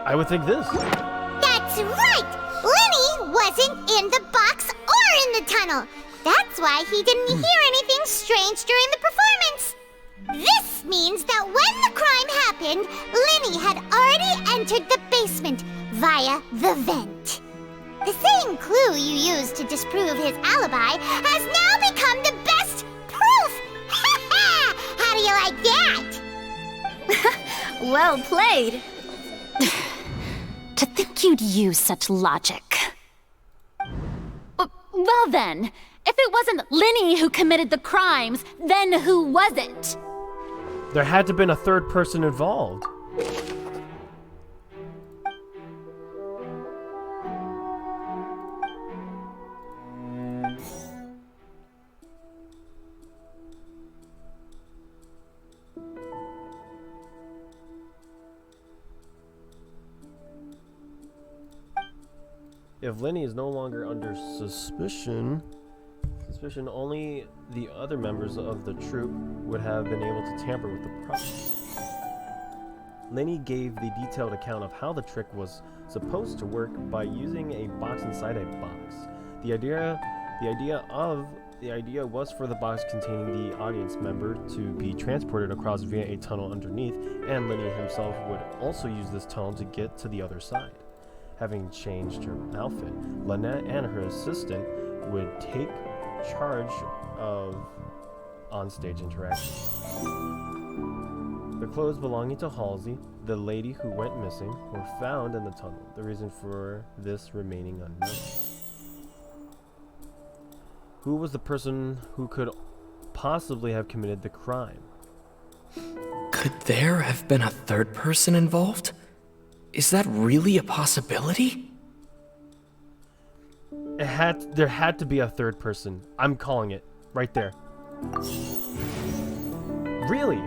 I would think this. That's right! Lenny wasn't in the box or in the tunnel. That's why he didn't hear anything strange during the performance. This means that when the crime happened, Lenny had already entered the basement via the vent. The same clue you used to disprove his alibi has now become the best proof! Ha ha! How do you like that? Well played. To think you'd use such logic. Well then, if it wasn't Lenny who committed the crimes, then who was it? There had to have been a third person involved. If Lenny is no longer under suspicion, only the other members of the troupe would have been able to tamper with the process. Lenny gave the detailed account of how the trick was supposed to work by using a box inside a box. The idea was for the box containing the audience member to be transported across via a tunnel underneath, and Lenny himself would also use this tunnel to get to the other side. Having changed her outfit, Lynette and her assistant would take charge of onstage interactions. The clothes belonging to Halsey, the lady who went missing, were found in the tunnel. The reason for this remaining unknown. Who was the person who could possibly have committed the crime? Could there have been a third person involved? Is that really a possibility? There had to be a third person. I'm calling it. Right there. Really?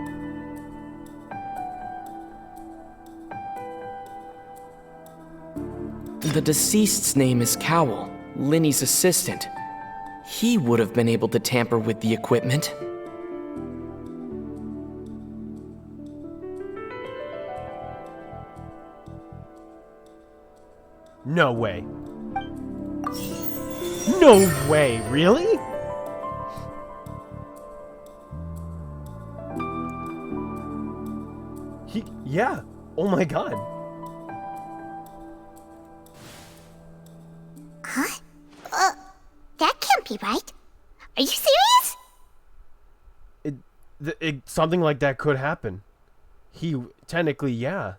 The deceased's name is Cowell, Lenny's assistant. He would have been able to tamper with the equipment. No way. No way, really? Yeah. Oh my god. Huh? That can't be right. Are you serious? Something like that could happen. Technically, yeah.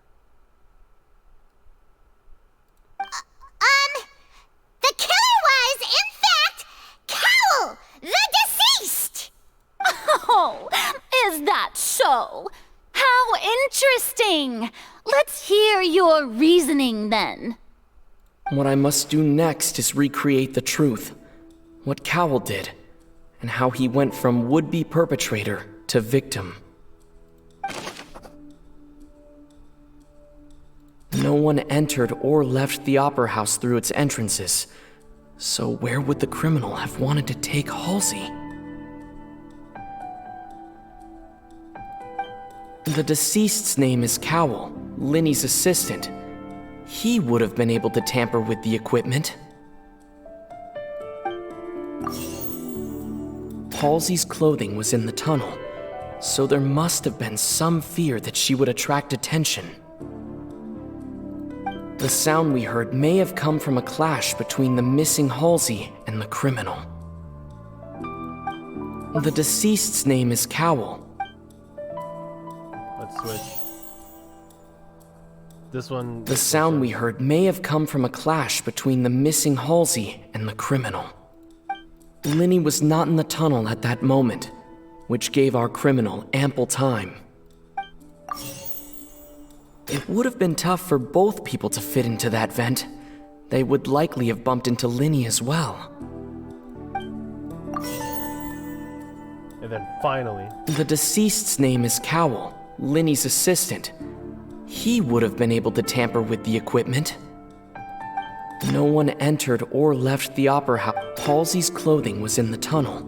The killer was, in fact, Cowell, the deceased! Oh, is that so? How interesting! Let's hear your reasoning then. What I must do next is recreate the truth. What Cowell did, and how he went from would-be perpetrator to victim. No one entered or left the Opera House through its entrances. So where would the criminal have wanted to take Halsey? The deceased's name is Cowell, Lenny's assistant. He would have been able to tamper with the equipment. Halsey's clothing was in the tunnel, so there must have been some fear that she would attract attention. The sound we heard may have come from a clash between the missing Halsey and the criminal. The deceased's name is Cowell. Let's switch. This one... The sound we heard may have come from a clash between the missing Halsey and the criminal. Linny was not in the tunnel at that moment, which gave our criminal ample time. It would have been tough for both people to fit into that vent. They would likely have bumped into Linny as well. And then finally... The deceased's name is Cowell, Linny's assistant. He would have been able to tamper with the equipment. No one entered or left the opera house. Halsey's clothing was in the tunnel,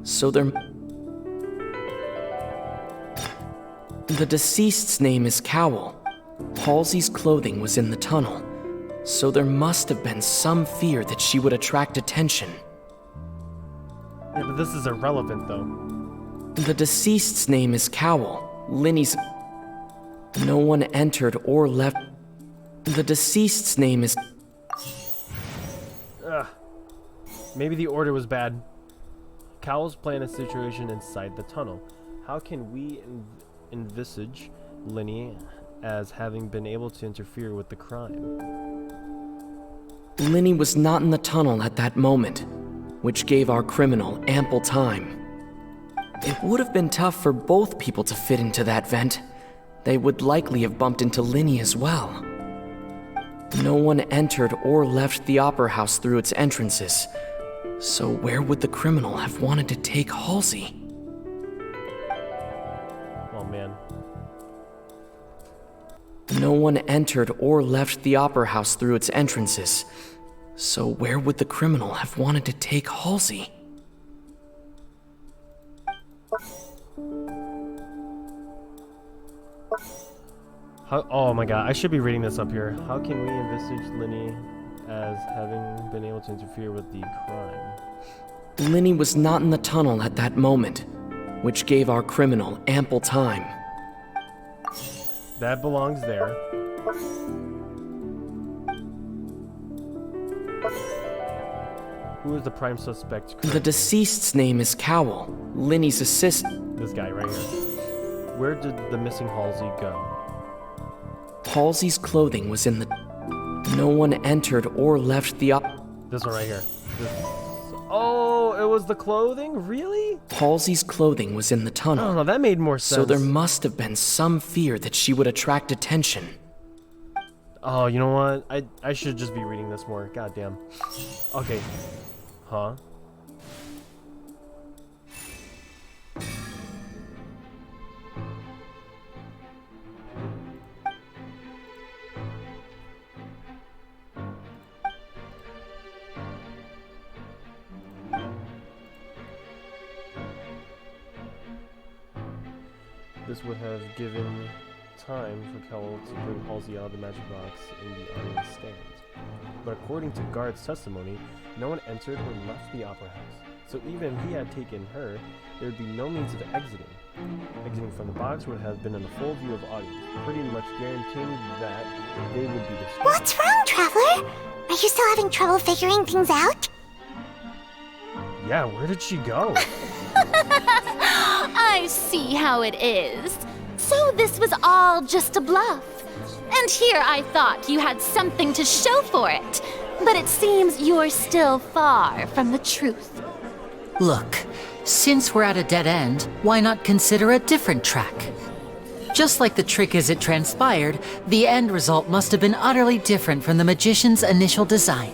so there... The deceased's name is Cowell. Halsey's clothing was in the tunnel, so there must have been some fear that she would attract attention. Yeah, but this is irrelevant, though. The deceased's name is Cowell, Linny's... No one entered or left... The deceased's name is... Ugh. Maybe the order was bad. Cowell's plan a situation inside the tunnel. How can we envisage Linny as having been able to interfere with the crime? Linny was not in the tunnel at that moment, which gave our criminal ample time. It would have been tough for both people to fit into that vent. They would likely have bumped into Linny as well. No one entered or left the opera house through its entrances, so where would the criminal have wanted to take Halsey? Oh man. No one entered or left the opera house through its entrances, so where would the criminal have wanted to take Halsey? Oh my god, I should be reading this up here. How can we envisage Linny as having been able to interfere with the crime? Linny was not in the tunnel at that moment, which gave our criminal ample time. That belongs there. Who is the prime suspect? The deceased's name is Cowell, Linny's assistant. This guy right here. Where did the missing Halsey go? Halsey's clothing was in the... No one entered or left the This one right here. Oh, it was the clothing? Really? Halsey's clothing was in the tunnel. I don't know, that made more sense. So there must have been some fear that she would attract attention. Oh, you know what? I should just be reading this more. Goddamn. Okay. Huh? This would have given time for Cowell to bring Halsey out of the magic box in the audience stands. But according to Guard's testimony, no one entered or left the opera house. So even if he had taken her, there would be no means of exiting. Exiting from the box would have been in the full view of audience, pretty much guaranteeing that they would be destroyed. What's wrong, Traveler? Are you still having trouble figuring things out? Yeah, where did she go? I see how it is. So this was all just a bluff. And here I thought you had something to show for it. But it seems you're still far from the truth. Look, since we're at a dead end, why not consider a different track? Just like the trick as it transpired, the end result must have been utterly different from the magician's initial design.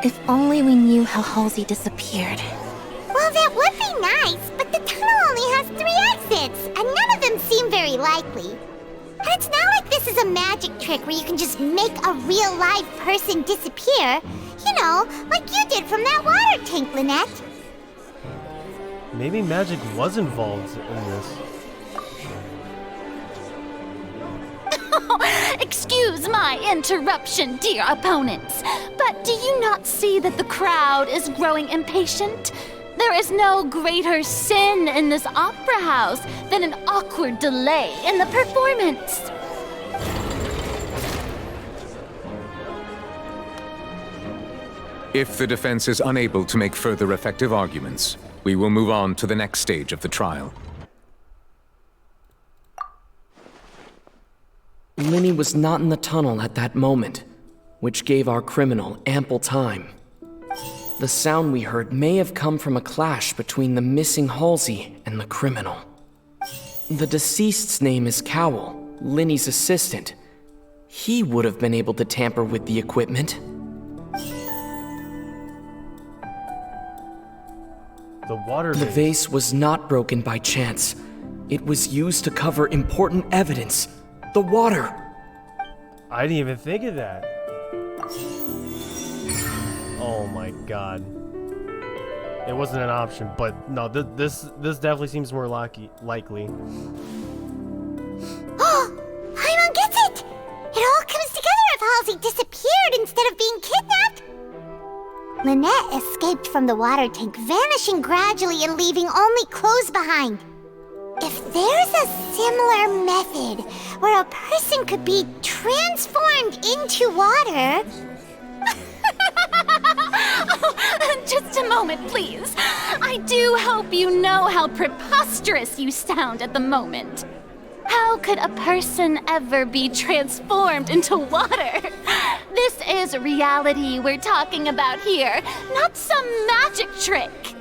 If only we knew how Halsey disappeared. Well, that would be nice, but the tunnel only has 3 exits, and none of them seem very likely. And it's not like this is a magic trick where you can just make a real live person disappear. You know, like you did from that water tank, Lynette. Maybe magic was involved in this. Excuse my interruption, dear opponents, but do you not see that the crowd is growing impatient? There is no greater sin in this opera house than an awkward delay in the performance. If the defense is unable to make further effective arguments, we will move on to the next stage of the trial. Linny was not in the tunnel at that moment, which gave our criminal ample time. The sound we heard may have come from a clash between the missing Halsey and the criminal. The deceased's name is Cowell, Linny's assistant. He would have been able to tamper with the equipment. The vase was not broken by chance. It was used to cover important evidence. The water. I didn't even think of that. Oh my god. It wasn't an option, but no, this definitely seems more likely. Oh, Paimon gets it! It all comes together if Halsey disappeared instead of being kidnapped. Lynette escaped from the water tank, vanishing gradually and leaving only clothes behind. If there's a similar method where a person could be transformed into water... Oh, just a moment, please. I do hope you know how preposterous you sound at the moment. How could a person ever be transformed into water? This is reality we're talking about here, not some magic trick.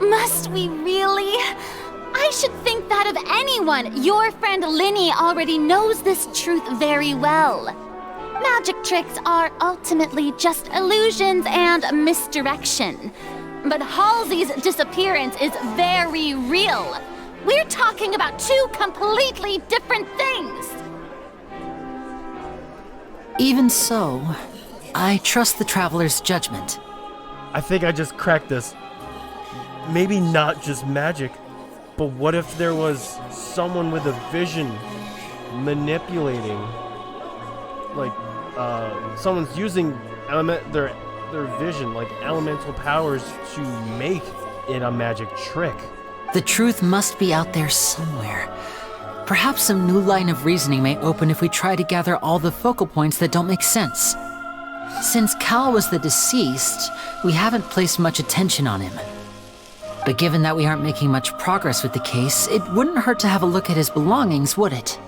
Must we really? I should think that of anyone. Your friend Linny already knows this truth very well. Magic tricks are ultimately just illusions and misdirection. But Halsey's disappearance is very real. We're talking about two completely different things. Even so, I trust the Traveler's judgment. I think I just cracked this. Maybe not just magic, but what if there was someone with a vision manipulating? Like, someone's using their vision, like elemental powers, to make it a magic trick. The truth must be out there somewhere. Perhaps some new line of reasoning may open if we try to gather all the focal points that don't make sense. Since Cal was the deceased, we haven't placed much attention on him. But given that we aren't making much progress with the case, it wouldn't hurt to have a look at his belongings, would it?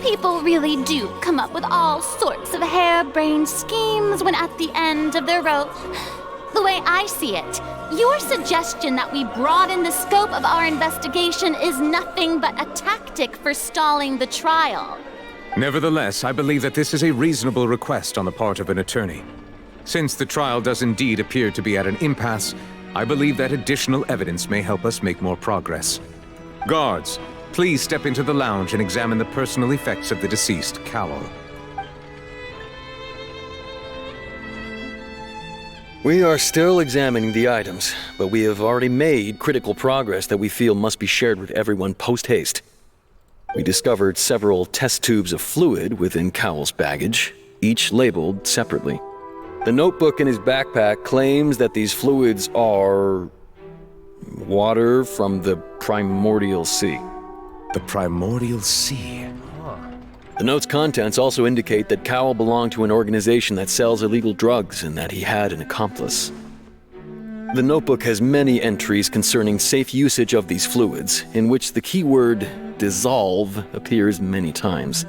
People really do come up with all sorts of harebrained schemes when at the end of their rope. The way I see it, your suggestion that we broaden the scope of our investigation is nothing but a tactic for stalling the trial. Nevertheless, I believe that this is a reasonable request on the part of an attorney. Since the trial does indeed appear to be at an impasse, I believe that additional evidence may help us make more progress. Guards, please step into the lounge and examine the personal effects of the deceased, Cowell. We are still examining the items, but we have already made critical progress that we feel must be shared with everyone post-haste. We discovered several test tubes of fluid within Cowell's baggage, each labeled separately. The notebook in his backpack claims that these fluids are... water from the primordial sea. The primordial sea? The note's contents also indicate that Cowell belonged to an organization that sells illegal drugs and that he had an accomplice. The notebook has many entries concerning safe usage of these fluids, in which the keyword dissolve appears many times.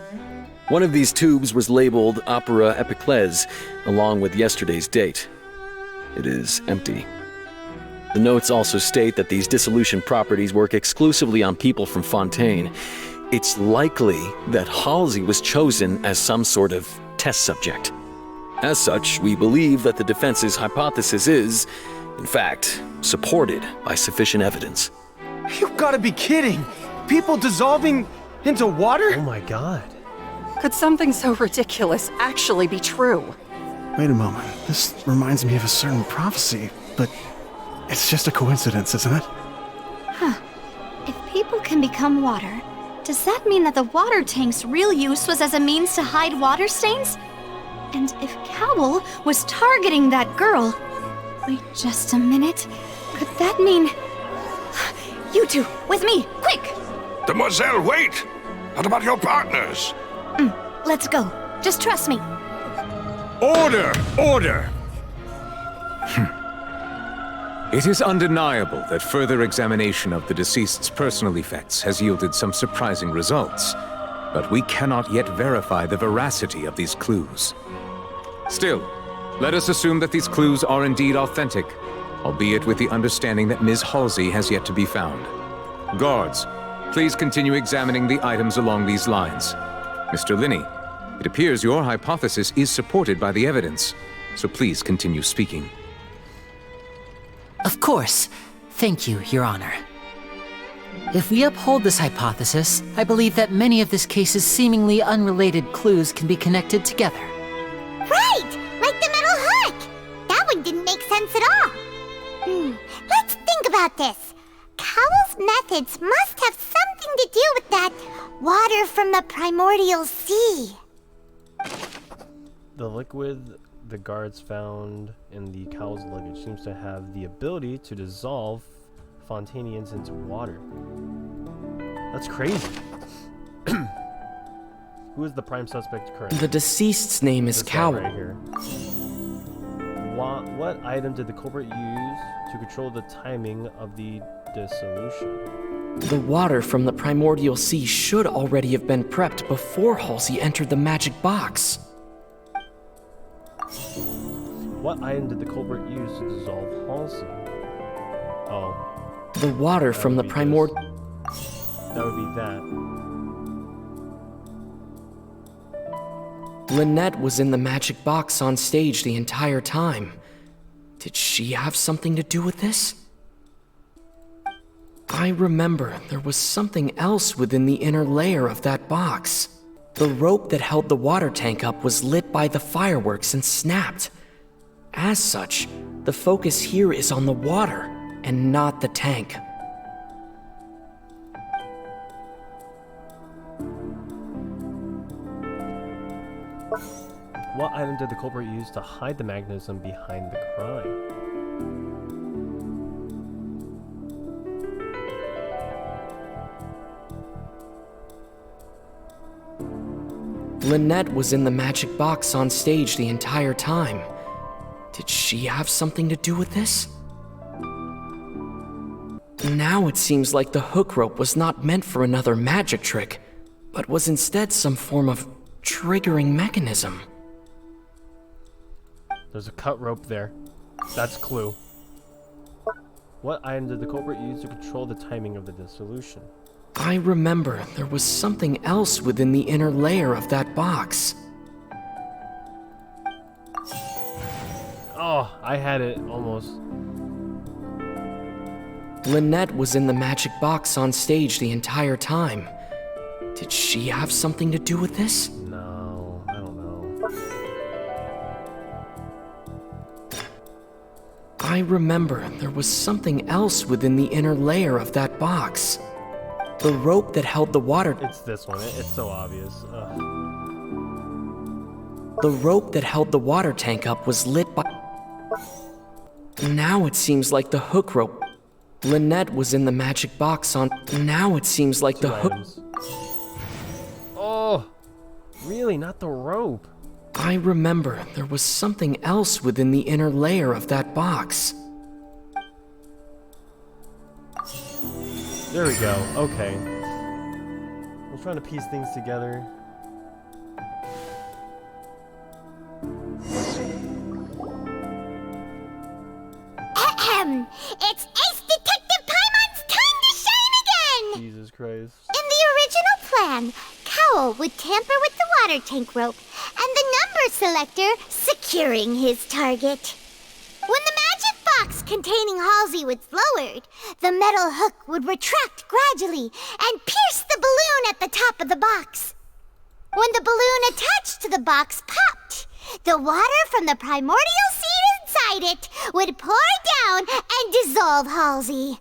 One of these tubes was labeled Opera Epiclese, along with yesterday's date. It is empty. The notes also state that these dissolution properties work exclusively on people from Fontaine. It's likely that Halsey was chosen as some sort of test subject. As such, we believe that the defense's hypothesis is, in fact, supported by sufficient evidence. You've got to be kidding! People dissolving into water? Oh my god. Could something so ridiculous actually be true? Wait a moment. This reminds me of a certain prophecy, but it's just a coincidence, isn't it? Huh. If people can become water, does that mean that the water tank's real use was as a means to hide water stains? And if Cowell was targeting that girl... Wait just a minute. Could that mean... You two, with me, quick! Demoiselle, wait! What about your partners? Let's go. Just trust me. Order! Order! It is undeniable that further examination of the deceased's personal effects has yielded some surprising results, but we cannot yet verify the veracity of these clues. Still, let us assume that these clues are indeed authentic, albeit with the understanding that Ms. Halsey has yet to be found. Guards, please continue examining the items along these lines. Mr. Linney, it appears your hypothesis is supported by the evidence, so please continue speaking. Of course. Thank you, Your Honor. If we uphold this hypothesis, I believe that many of this case's seemingly unrelated clues can be connected together. Right! Like the metal hook! That one didn't make sense at all. Let's think about this. Cowell's methods must have something to do with that water from the primordial sea. The liquid the guards found in the Cowell's luggage seems to have the ability to dissolve Fontanians into water. That's crazy. Who is the prime suspect currently? The deceased's name is Cowell. Right here. What item did the culprit use to control the timing of the dissolution? The water from the primordial sea should already have been prepped before Halsey entered the magic box. What item did the culprit use to dissolve Halsey? Oh. The water from the primordial... That would be that. Lynette was in the magic box on stage the entire time. Did she have something to do with this? I remember there was something else within the inner layer of that box. The rope that held the water tank up was lit by the fireworks and snapped. As such, the focus here is on the water and not the tank. What item did the culprit use to hide the mechanism behind the crime? Lynette was in the magic box on stage the entire time. Did she have something to do with this? Now it seems like the hook rope was not meant for another magic trick, but was instead some form of triggering mechanism. There's a cut rope there. That's clue. What item did the culprit use to control the timing of the dissolution? I remember there was something else within the inner layer of that box. Oh, I had it almost. Lynette was in the magic box on stage the entire time. Did she have something to do with this? No, I don't know. I remember there was something else within the inner layer of that box. The rope that held the water... It's this one. It's so obvious. Ugh. The rope that held the water tank up was lit by... Now it seems like the hook rope... Lynette was in the magic box on... Now it seems like the hook... Oh! Really? Not the rope? I remember there was something else within the inner layer of that box. There we go. Okay. I was trying to piece things together. Ahem! It's Ace Detective Paimon's time to shine again! Jesus Christ. In the original plan, Cowell would tamper with the water tank rope and the number selector securing his target. When the magic box containing Halsey was lowered, the metal hook would retract gradually and pierce the balloon at the top of the box. When the balloon attached to the box popped, the water from the primordial seed inside it would pour down and dissolve Halsey.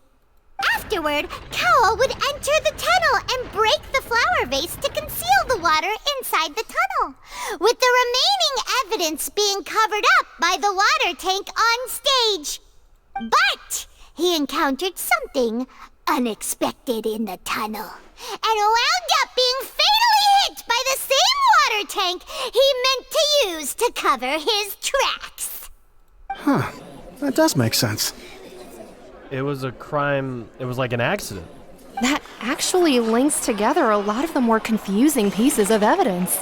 Afterward, Cowell would enter the tunnel and break the flower vase to conceal the water inside the tunnel, with the remaining evidence being covered up by the water tank on stage. But he encountered something unexpected in the tunnel, and wound up being fatally hit by the same water tank he meant to use to cover his tracks. Huh. That does make sense. It was a crime. It was like an accident. That actually links together a lot of the more confusing pieces of evidence.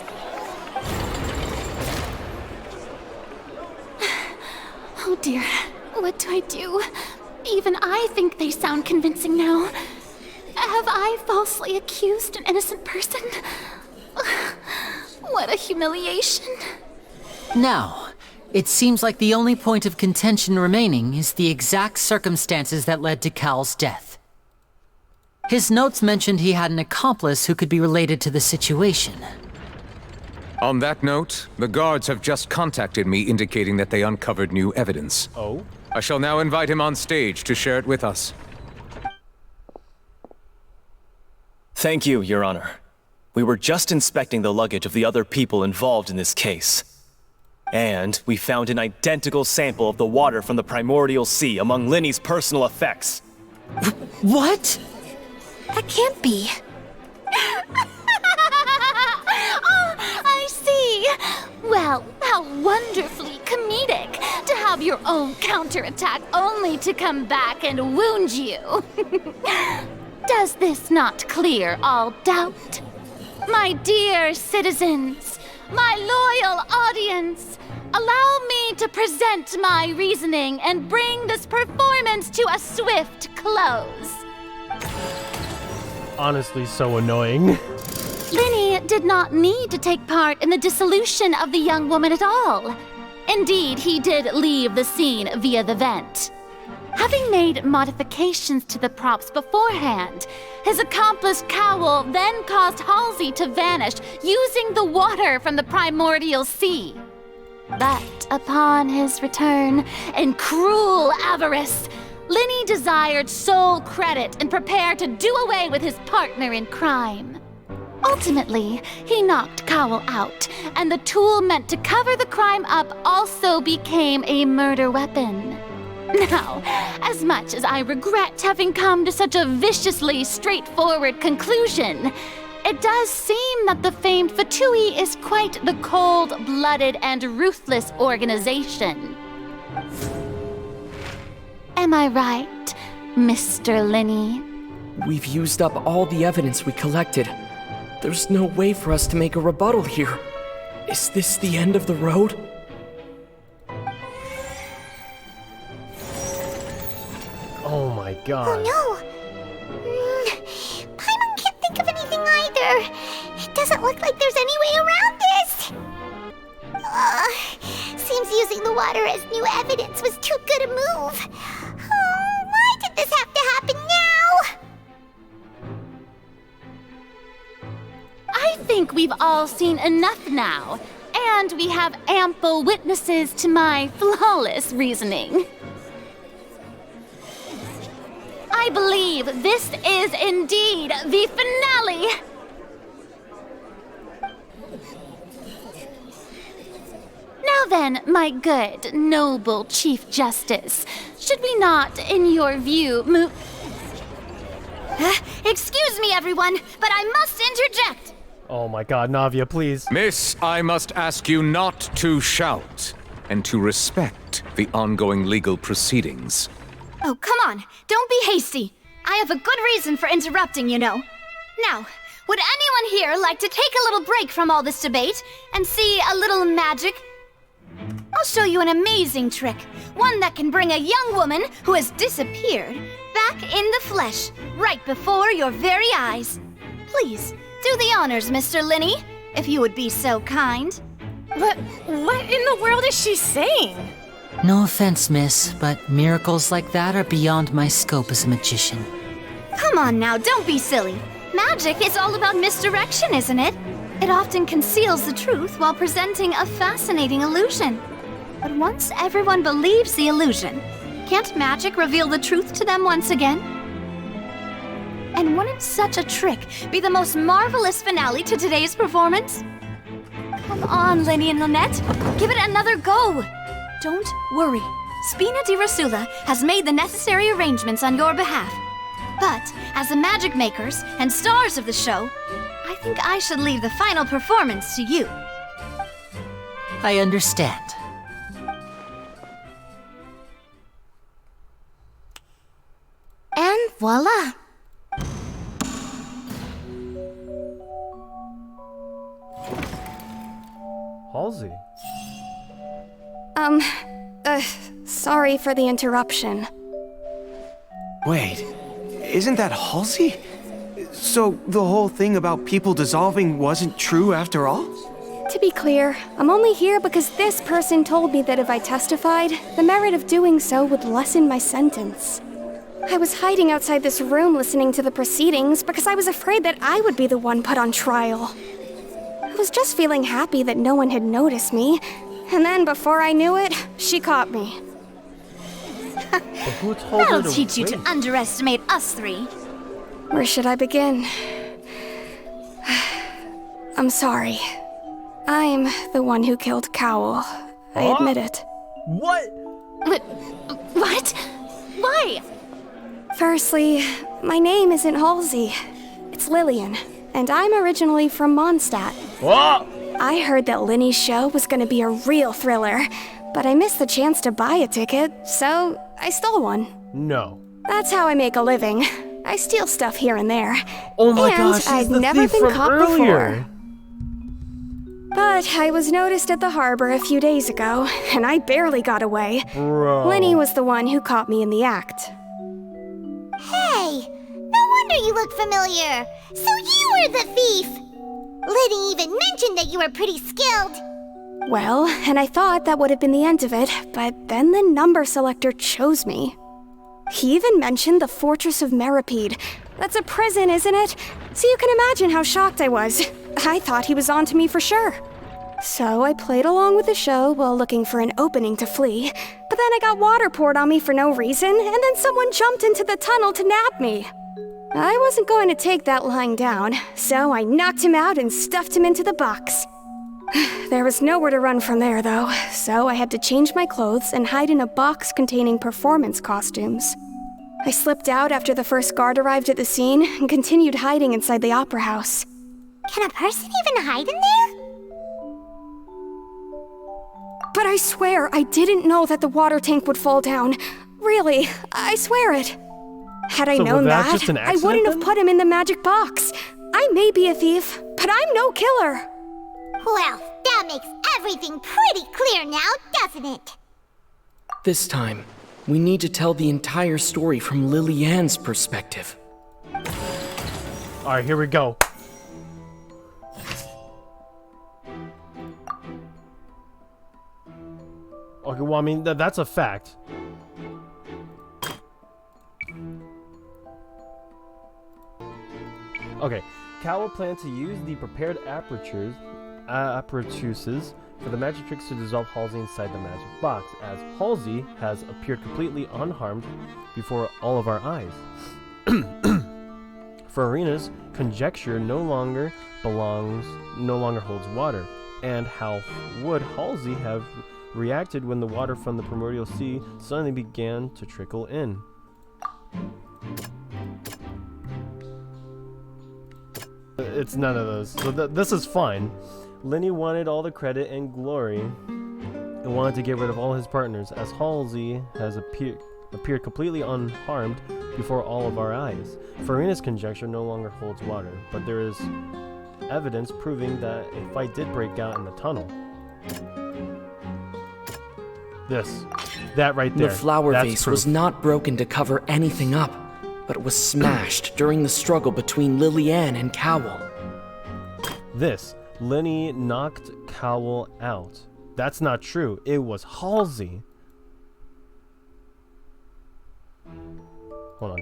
Oh dear, what do I do? Even I think they sound convincing now. Have I falsely accused an innocent person? What a humiliation. Now, it seems like the only point of contention remaining is the exact circumstances that led to Cal's death. His notes mentioned he had an accomplice who could be related to the situation. On that note, the guards have just contacted me indicating that they uncovered new evidence. Oh? I shall now invite him on stage to share it with us. Thank you, Your Honor. We were just inspecting the luggage of the other people involved in this case. And we found an identical sample of the water from the primordial sea among Linny's personal effects. What? That can't be. Oh, I see. Well, how wonderfully comedic to have your own counterattack only to come back and wound you. Does this not clear all doubt? My dear citizens, my loyal audience, allow me to present my reasoning and bring this performance to a swift close. Honestly, so annoying. Linny did not need to take part in the dissolution of the young woman at all. Indeed, he did leave the scene via the vent. Having made modifications to the props beforehand, his accomplice Cowell then caused Halsey to vanish using the water from the primordial sea. But upon his return, in cruel avarice, Linny desired sole credit and prepared to do away with his partner in crime. Ultimately, he knocked Cowell out, and the tool meant to cover the crime up also became a murder weapon. Now, as much as I regret having come to such a viciously straightforward conclusion, it does seem that the famed Fatui is quite the cold-blooded and ruthless organization. Am I right, Mr. Linny? We've used up all the evidence we collected. There's no way for us to make a rebuttal here. Is this the end of the road? Oh my god. Oh no! Paimon can't think of anything either. It doesn't look like there's any way around this. Seems using the water as new evidence was too good a move. Oh, why did this have to happen now? I think we've all seen enough now, and we have ample witnesses to my flawless reasoning. I believe this is indeed the finale! Now then, my good, noble Chief Justice, should we not, in your view, move... Excuse me, everyone, but I must interject! Oh my god, Navia, please. Miss, I must ask you not to shout, and to respect the ongoing legal proceedings. Oh, come on. Don't be hasty. I have a good reason for interrupting, you know. Now, would anyone here like to take a little break from all this debate and see a little magic? I'll show you an amazing trick. One that can bring a young woman who has disappeared back in the flesh, right before your very eyes. Please, do the honors, Mr. Linny, if you would be so kind. What in the world is she saying? No offense, miss, but miracles like that are beyond my scope as a magician. Come on now, don't be silly. Magic is all about misdirection, isn't it? It often conceals the truth while presenting a fascinating illusion. But once everyone believes the illusion, can't magic reveal the truth to them once again? And wouldn't such a trick be the most marvelous finale to today's performance? Come on, Linny and Lynette, give it another go. Don't worry. Spina di Rasula has made the necessary arrangements on your behalf. But as the magic makers and stars of the show, I think I should leave the final performance to you. I understand. Voila! Halsey. Sorry for the interruption. Wait, isn't that Halsey? So the whole thing about people dissolving wasn't true after all? To be clear, I'm only here because this person told me that if I testified, the merit of doing so would lessen my sentence. I was hiding outside this room listening to the proceedings because I was afraid that I would be the one put on trial. I was just feeling happy that no one had noticed me, and then before I knew it, she caught me. Who told her That'll teach you to underestimate us three. Where should I begin? I'm sorry. I'm the one who killed Cowell. I admit it. What? What? Why? Firstly, my name isn't Halsey. It's Lillian, and I'm originally from Mondstadt. What? I heard that Linny's show was gonna be a real thriller, but I missed the chance to buy a ticket, so I stole one. No. That's how I make a living. I steal stuff here and there. Oh my and gosh, she's I've the never thief been from caught earlier. before. But I was noticed at the harbor a few days ago, and I barely got away. Bro. Linny was the one who caught me in the act. Hey, no wonder you look familiar. So you were the thief. Liddy even mentioned that you were pretty skilled. Well, and I thought that would have been the end of it, but then the number selector chose me. He even mentioned the Fortress of Meripede. That's a prison, isn't it? So you can imagine how shocked I was. I thought he was on to me for sure. So I played along with the show while looking for an opening to flee, but then I got water poured on me for no reason, and then someone jumped into the tunnel to nab me. I wasn't going to take that lying down, so I knocked him out and stuffed him into the box. There was nowhere to run from there, though, so I had to change my clothes and hide in a box containing performance costumes. I slipped out after the first guard arrived at the scene and continued hiding inside the opera house. Can a person even hide in there? But I swear I didn't know that the water tank would fall down. Really, I swear it. Had I known that, just an I accident, wouldn't then? have put him in the magic box. I may be a thief, but I'm no killer. Well, that makes everything pretty clear now, doesn't it? This time, we need to tell the entire story from Lily-Ann's perspective. Alright, here we go. Okay, well, I mean, that's a fact. Okay, Cowell planned to use the prepared apparatuses for the magic tricks to dissolve Halsey inside the magic box, as Halsey has appeared completely unharmed before all of our eyes. Farina's conjecture no longer holds water, and how would Halsey have reacted when the water from the primordial sea suddenly began to trickle in? It's none of those. So this is fine. Linny wanted all the credit and glory and wanted to get rid of all his partners, as Halsey has appeared completely unharmed before all of our eyes. Farina's conjecture no longer holds water, but there is evidence proving that a fight did break out in the tunnel. That right there. The flower that's vase proof. was not broken to cover anything up, but it was smashed during the struggle between Lily-Ann and Cowell. Linny knocked Cowell out. That's not true. It was Halsey. Hold on.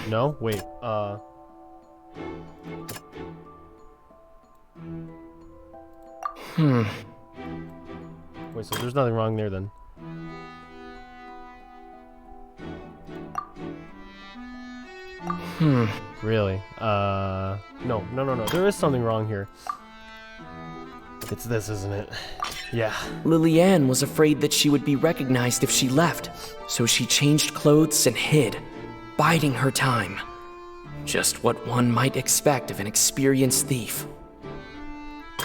No? Wait, Wait, so there's nothing wrong there then. Really? No. There is something wrong here. It's this, isn't it? Yeah. Lily-Ann was afraid that she would be recognized if she left, so she changed clothes and hid, biding her time. Just what one might expect of an experienced thief.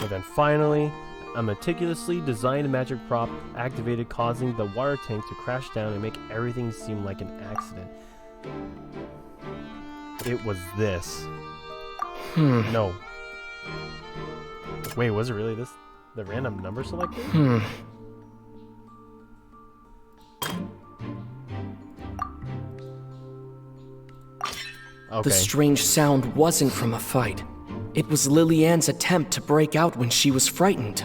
And then finally, a meticulously designed magic prop activated, causing the water tank to crash down and make everything seem like an accident. It was this. No. Wait, was it really this? The random number selector? The strange sound wasn't from a fight. It was Lily-Ann's attempt to break out when she was frightened.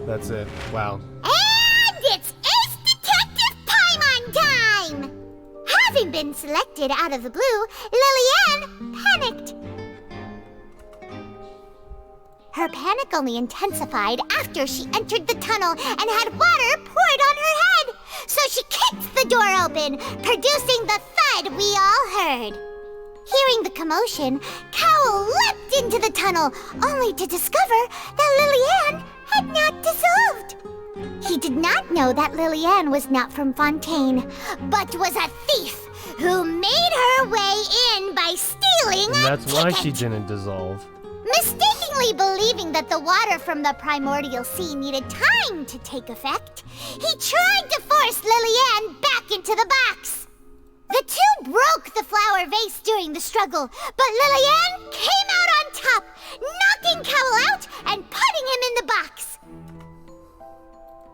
That's it. Wow. And it's Ace Detective Paimon time! Having been selected out of the blue, Lily-Ann panicked. Her panic only intensified after she entered the tunnel and had water poured on her head. So she kicked the door open, producing the thud we all heard. Hearing the commotion, Cowl leapt into the tunnel, only to discover that Lily-Ann had not dissolved. He did not know that Lily-Ann was not from Fontaine, but was a thief who made her way in by stealing And that's why ticket. she didn't dissolve. Mistakenly believing that the water from the primordial sea needed time to take effect, he tried to force Lily-Ann back into the box. The two broke the flower vase during the struggle, but Lily-Ann came out on top, knocking Cowl out and putting him in the box.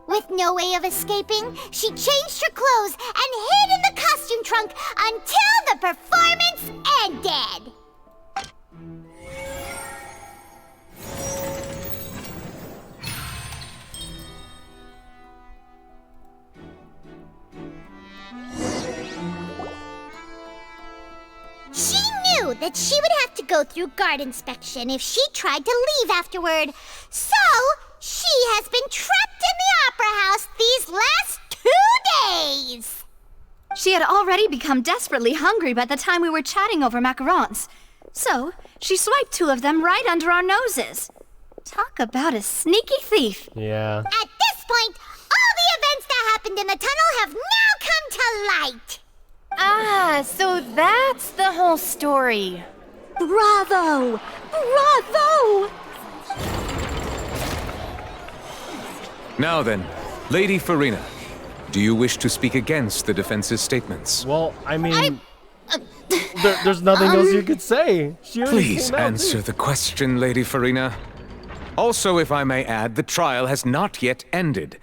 With no way of escaping, she changed her clothes and hid in the costume trunk until the performance ended. She knew that she would have to go through guard inspection if she tried to leave afterward. So, she has been trapped in the Opera House these last 2 days. She had already become desperately hungry by the time we were chatting over macarons. So, she swiped 2 of them right under our noses. Talk about a sneaky thief. Yeah. At this point, all the events that happened in the tunnel have now come to light. Ah, so that's the whole story. Bravo! Bravo! Now then, Lady Farina, do you wish to speak against the defense's statements? Well, I mean, there's nothing else you could say. She already Please came out, answer too. the question, Lady Farina. Also, if I may add, the trial has not yet ended.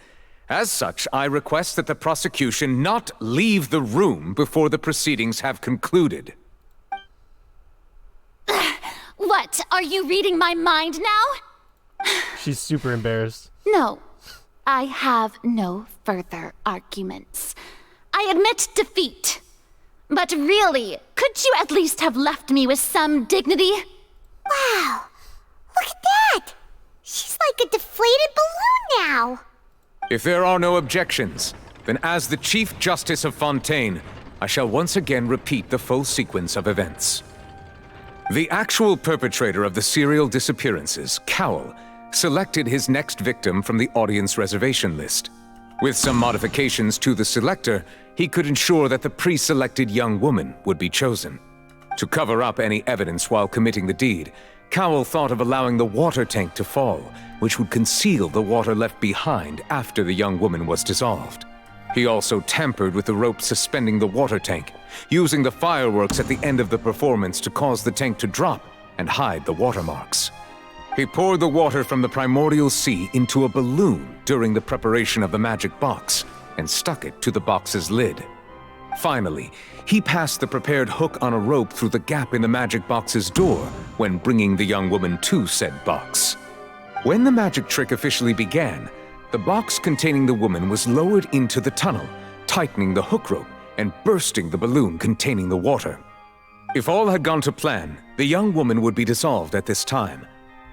As such, I request that the prosecution not leave the room before the proceedings have concluded. What? Are you reading my mind now? She's super embarrassed. No. I have no further arguments. I admit defeat. But really, could you at least have left me with some dignity? Wow, look at that! She's like a deflated balloon now. If there are no objections, then as the Chief Justice of Fontaine, I shall once again repeat the full sequence of events. The actual perpetrator of the serial disappearances, Cowl, selected his next victim from the audience reservation list. With some modifications to the selector, he could ensure that the pre-selected young woman would be chosen. To cover up any evidence while committing the deed, Cowl thought of allowing the water tank to fall, which would conceal the water left behind after the young woman was dissolved. He also tampered with the rope suspending the water tank, using the fireworks at the end of the performance to cause the tank to drop and hide the watermarks. He poured the water from the primordial sea into a balloon during the preparation of the magic box and stuck it to the box's lid. Finally, he passed the prepared hook on a rope through the gap in the magic box's door when bringing the young woman to said box. When the magic trick officially began, the box containing the woman was lowered into the tunnel, tightening the hook rope and bursting the balloon containing the water. If all had gone to plan, the young woman would be dissolved at this time.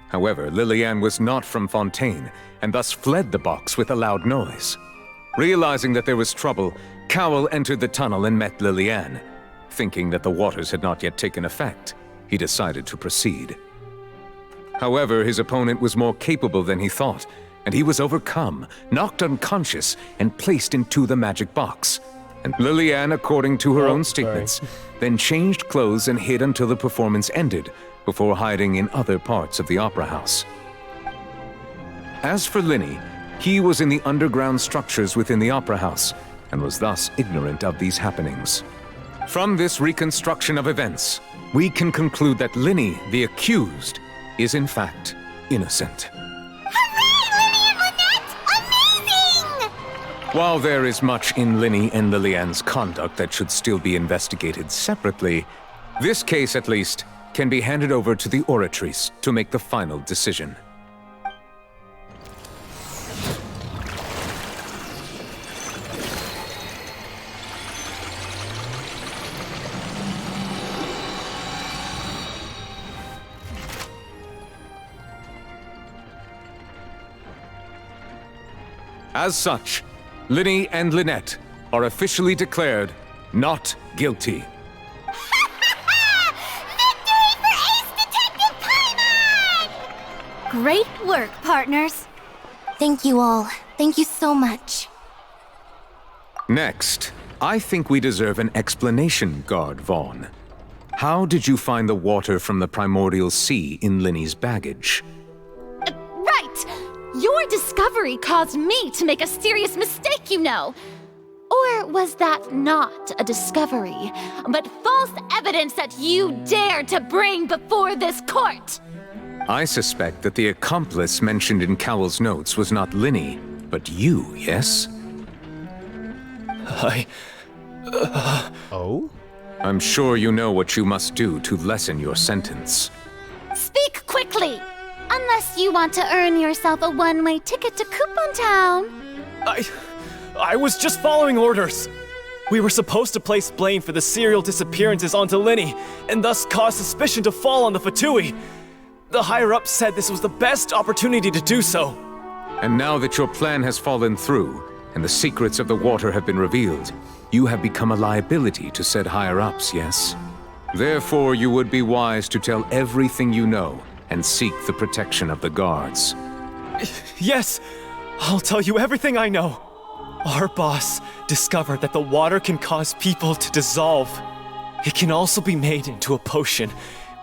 However, Lily-Ann was not from Fontaine and thus fled the box with a loud noise. Realizing that there was trouble, Cowl entered the tunnel and met Lily-Ann. Thinking that the waters had not yet taken effect, he decided to proceed. However, his opponent was more capable than he thought, and he was overcome, knocked unconscious, and placed into the magic box. And Lily-Ann, according to her own statements, then changed clothes and hid until the performance ended, before hiding in other parts of the opera house. As for Linny, he was in the underground structures within the Opera House, and was thus ignorant of these happenings. From this reconstruction of events, we can conclude that Linny, the accused, is in fact innocent. While there is much in Linny and Lillian's conduct that should still be investigated separately, this case at least can be handed over to the Oratrice to make the final decision. As such, Linny and Lynette are officially declared not guilty. Great work, partners. Thank you all. Thank you so much. Next, I think we deserve an explanation, Guard Vaughn. How did you find the water from the primordial sea in Linny's baggage? Right! Your discovery caused me to make a serious mistake, you know. Or was that not a discovery, but false evidence that you dared to bring before this court? I suspect that the accomplice mentioned in Cowell's notes was not Linny, but you, yes? Oh? I'm sure you know what you must do to lessen your sentence. Speak quickly! Unless you want to earn yourself a one-way ticket to Coupon Town. I was just following orders. We were supposed to place blame for the serial disappearances onto Linny, and thus cause suspicion to fall on the Fatui. The higher-ups said this was the best opportunity to do so. And now that your plan has fallen through, and the secrets of the water have been revealed, you have become a liability to said higher-ups, yes? Therefore, you would be wise to tell everything you know, and seek the protection of the guards. Yes, I'll tell you everything I know. Our boss discovered that the water can cause people to dissolve. It can also be made into a potion,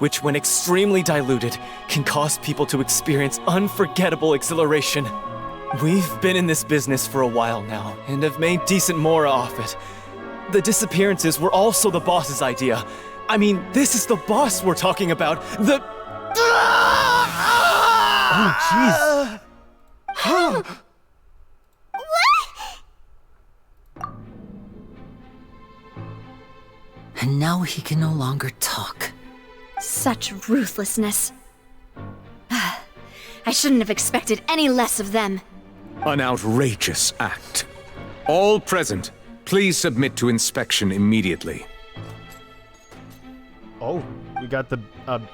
which when extremely diluted, can cause people to experience unforgettable exhilaration. We've been in this business for a while now, and have made decent more off it. The disappearances were also the boss's idea. I mean, this is the boss we're talking about. Oh, jeez. And now he can no longer talk. Such ruthlessness. I shouldn't have expected any less of them. An outrageous act. All present, please submit to inspection immediately. Oh, we got the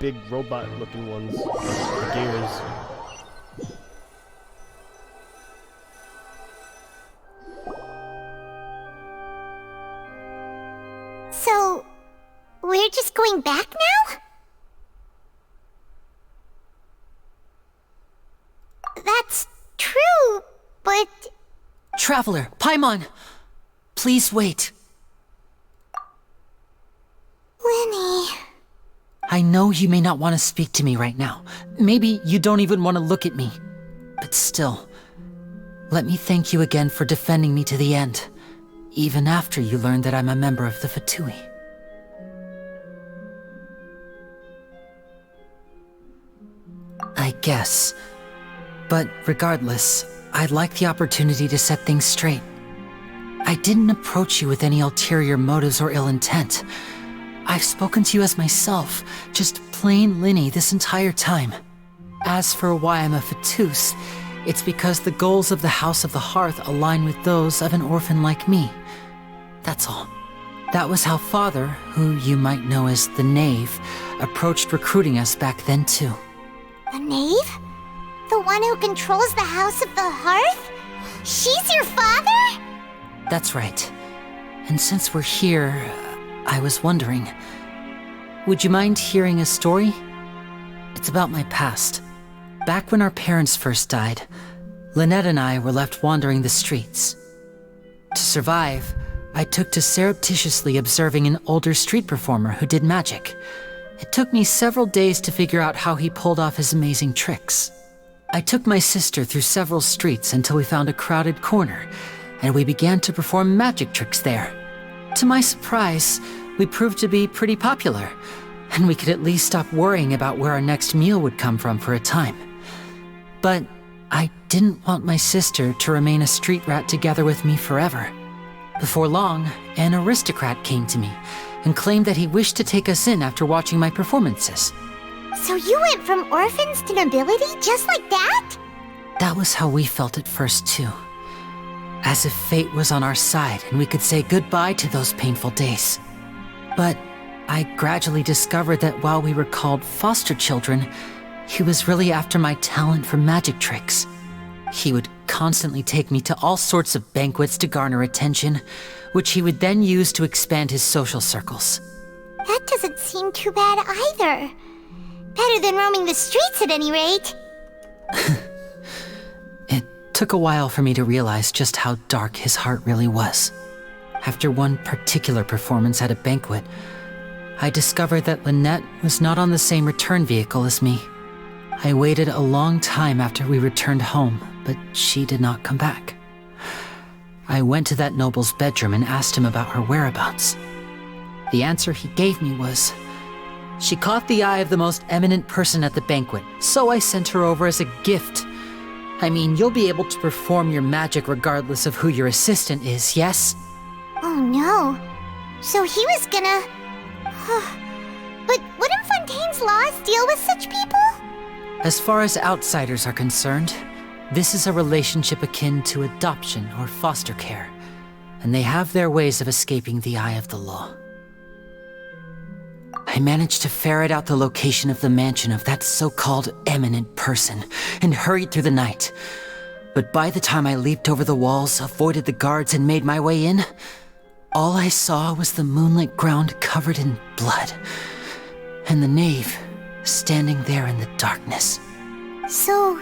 big robot-looking ones. The gears. So, we're just going back now? That's true, but... Traveler, Paimon! Please wait. Linny... I know you may not want to speak to me right now. Maybe you don't even want to look at me. But still, let me thank you again for defending me to the end, even after you learned that I'm a member of the Fatui. I guess. But regardless, I'd like the opportunity to set things straight. I didn't approach you with any ulterior motives or ill intent. I've spoken to you as myself, just plain Linny this entire time. As for why I'm a Fatus, it's because the goals of the House of the Hearth align with those of an orphan like me. That's all. That was how Father, who you might know as the Knave, approached recruiting us back then too. The Knave? The one who controls the House of the Hearth? She's your father? That's right. And since we're here, I was wondering, would you mind hearing a story? It's about my past. Back when our parents first died, Lynette and I were left wandering the streets. To survive, I took to surreptitiously observing an older street performer who did magic. It took me several days to figure out how he pulled off his amazing tricks. I took my sister through several streets until we found a crowded corner, and we began to perform magic tricks there. To my surprise, we proved to be pretty popular, and we could at least stop worrying about where our next meal would come from for a time. But I didn't want my sister to remain a street rat together with me forever. Before long, an aristocrat came to me and claimed that he wished to take us in after watching my performances. So you went from orphans to nobility just like that? That was how we felt at first, too. As if fate was on our side and we could say goodbye to those painful days. But I gradually discovered that while we were called foster children, he was really after my talent for magic tricks. He would constantly take me to all sorts of banquets to garner attention, which he would then use to expand his social circles. That doesn't seem too bad either. Better than roaming the streets at any rate. It took a while for me to realize just how dark his heart really was. After one particular performance at a banquet, I discovered that Lynette was not on the same return vehicle as me. I waited a long time after we returned home, but she did not come back. I went to that noble's bedroom and asked him about her whereabouts. The answer he gave me was, she caught the eye of the most eminent person at the banquet, so I sent her over as a gift. I mean, you'll be able to perform your magic regardless of who your assistant is, yes? Oh no. So he was gonna... But wouldn't Fontaine's laws deal with such people? As far as outsiders are concerned, this is a relationship akin to adoption or foster care, and they have their ways of escaping the eye of the law. I managed to ferret out the location of the mansion of that so-called eminent person and hurried through the night. But by the time I leaped over the walls, avoided the guards, and made my way in, all I saw was the moonlit ground covered in blood, and the knave standing there in the darkness. So,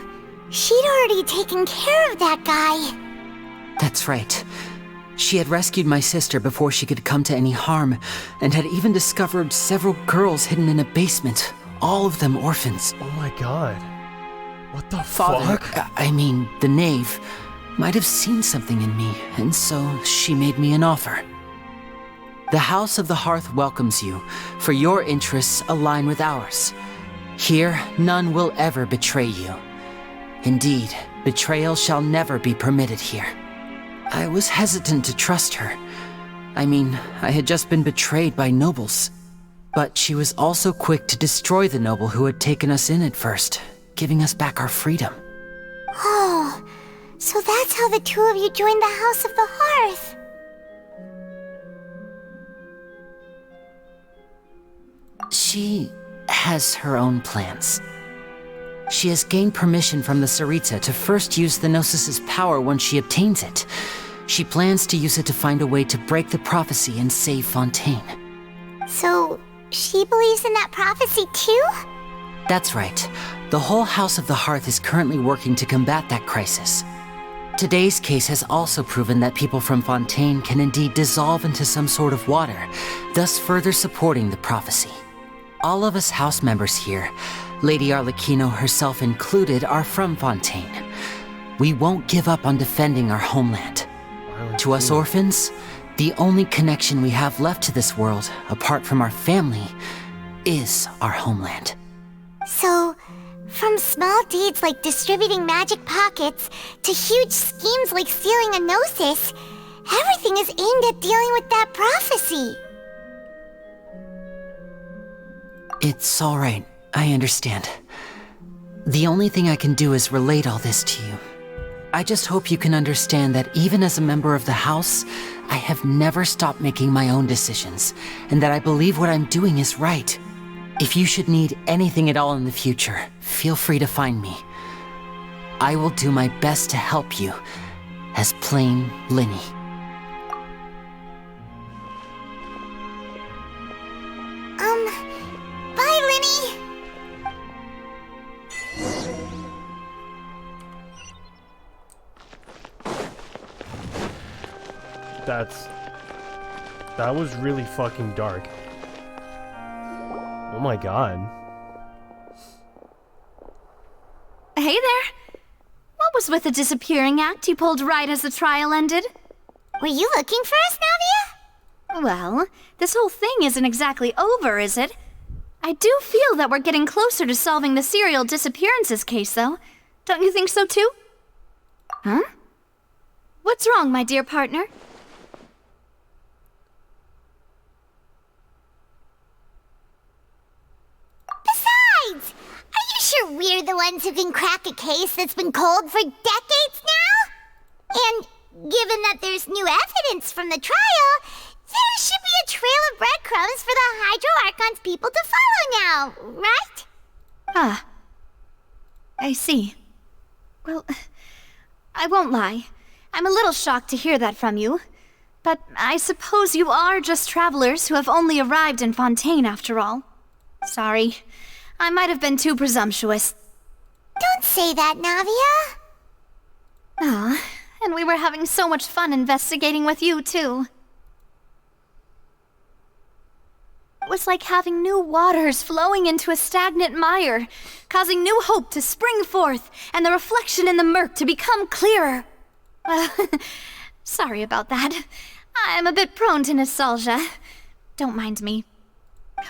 she'd already taken care of that guy. That's right. She had rescued my sister before she could come to any harm, and had even discovered several girls hidden in a basement, all of them orphans. Oh my god. What the Father, fuck? I mean, the knave might have seen something in me, and so she made me an offer. The House of the Hearth welcomes you, for your interests align with ours. Here, none will ever betray you. Indeed, betrayal shall never be permitted here. I was hesitant to trust her. I mean, I had just been betrayed by nobles. But she was also quick to destroy the noble who had taken us in at first, giving us back our freedom. Oh, so that's how the two of you joined the House of the Hearth. She has her own plans. She has gained permission from the Tsaritsa to first use the Gnosis' power once she obtains it. She plans to use it to find a way to break the prophecy and save Fontaine. So, she believes in that prophecy too? That's right. The whole House of the Hearth is currently working to combat that crisis. Today's case has also proven that people from Fontaine can indeed dissolve into some sort of water, thus further supporting the prophecy. All of us house members here, Lady Arlecchino herself included, are from Fontaine. We won't give up on defending our homeland. To us orphans, the only connection we have left to this world, apart from our family, is our homeland. So, from small deeds like distributing magic pockets to huge schemes like stealing a Gnosis, everything is aimed at dealing with that prophecy. It's all right. I understand. The only thing I can do is relate all this to you. I just hope you can understand that even as a member of the House, I have never stopped making my own decisions, and that I believe what I'm doing is right. If you should need anything at all in the future, feel free to find me. I will do my best to help you, as plain Linny. Bye, Linny! That was really fucking dark. Oh my god. Hey there! was with the disappearing act you pulled right as the trial ended. Were you looking for us, Navia? Well, this whole thing isn't exactly over, is it? I do feel that we're getting closer to solving the serial disappearances case, though. Don't you think so, too? Huh? What's wrong, my dear partner? Besides, are you sure we're the ones who can crack a case that's been cold for decades now? And given that there's new evidence from the trial, there should be a trail of breadcrumbs for the Hydro Archon's people to follow now, right? Ah. I see. Well, I won't lie. I'm a little shocked to hear that from you. But I suppose you are just travelers who have only arrived in Fontaine after all. Sorry. I might have been too presumptuous. Don't say that, Navia. Ah, and we were having so much fun investigating with you, too. It was like having new waters flowing into a stagnant mire, causing new hope to spring forth, and the reflection in the murk to become clearer. Well, sorry about that. I'm a bit prone to nostalgia. Don't mind me.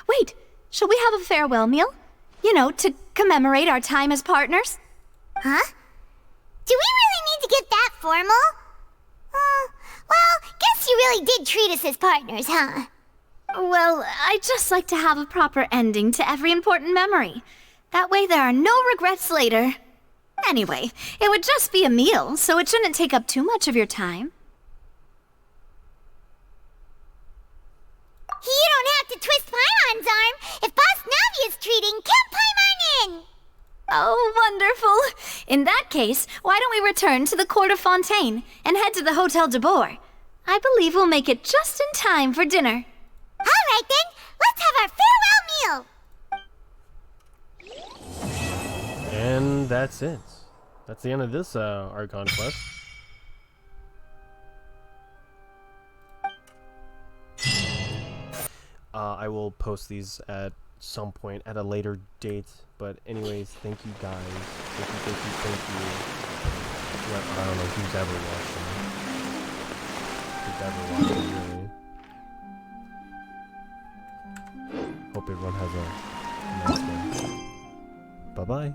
Wait, shall we have a farewell meal? You know, to commemorate our time as partners? Huh? Do we really need to get that formal? Well, guess you really did treat us as partners, huh? Well, I'd just like to have a proper ending to every important memory. That way there are no regrets later. Anyway, it would just be a meal, so it shouldn't take up too much of your time. You don't have to twist Paimon's arm. If Boss Navi is treating, count Paimon in! Oh, wonderful. In that case, why don't we return to the Court of Fontaine and head to the Hotel de Boer? I believe we'll make it just in time for dinner. All right then, let's have our farewell meal! And that's it. That's the end of this Archon quest. I will post these at some point at a later date. But anyways, thank you guys. Thank you. Well, I don't know who's ever watching. Who's ever watching, really. Hope everyone has a nice day. Bye-bye.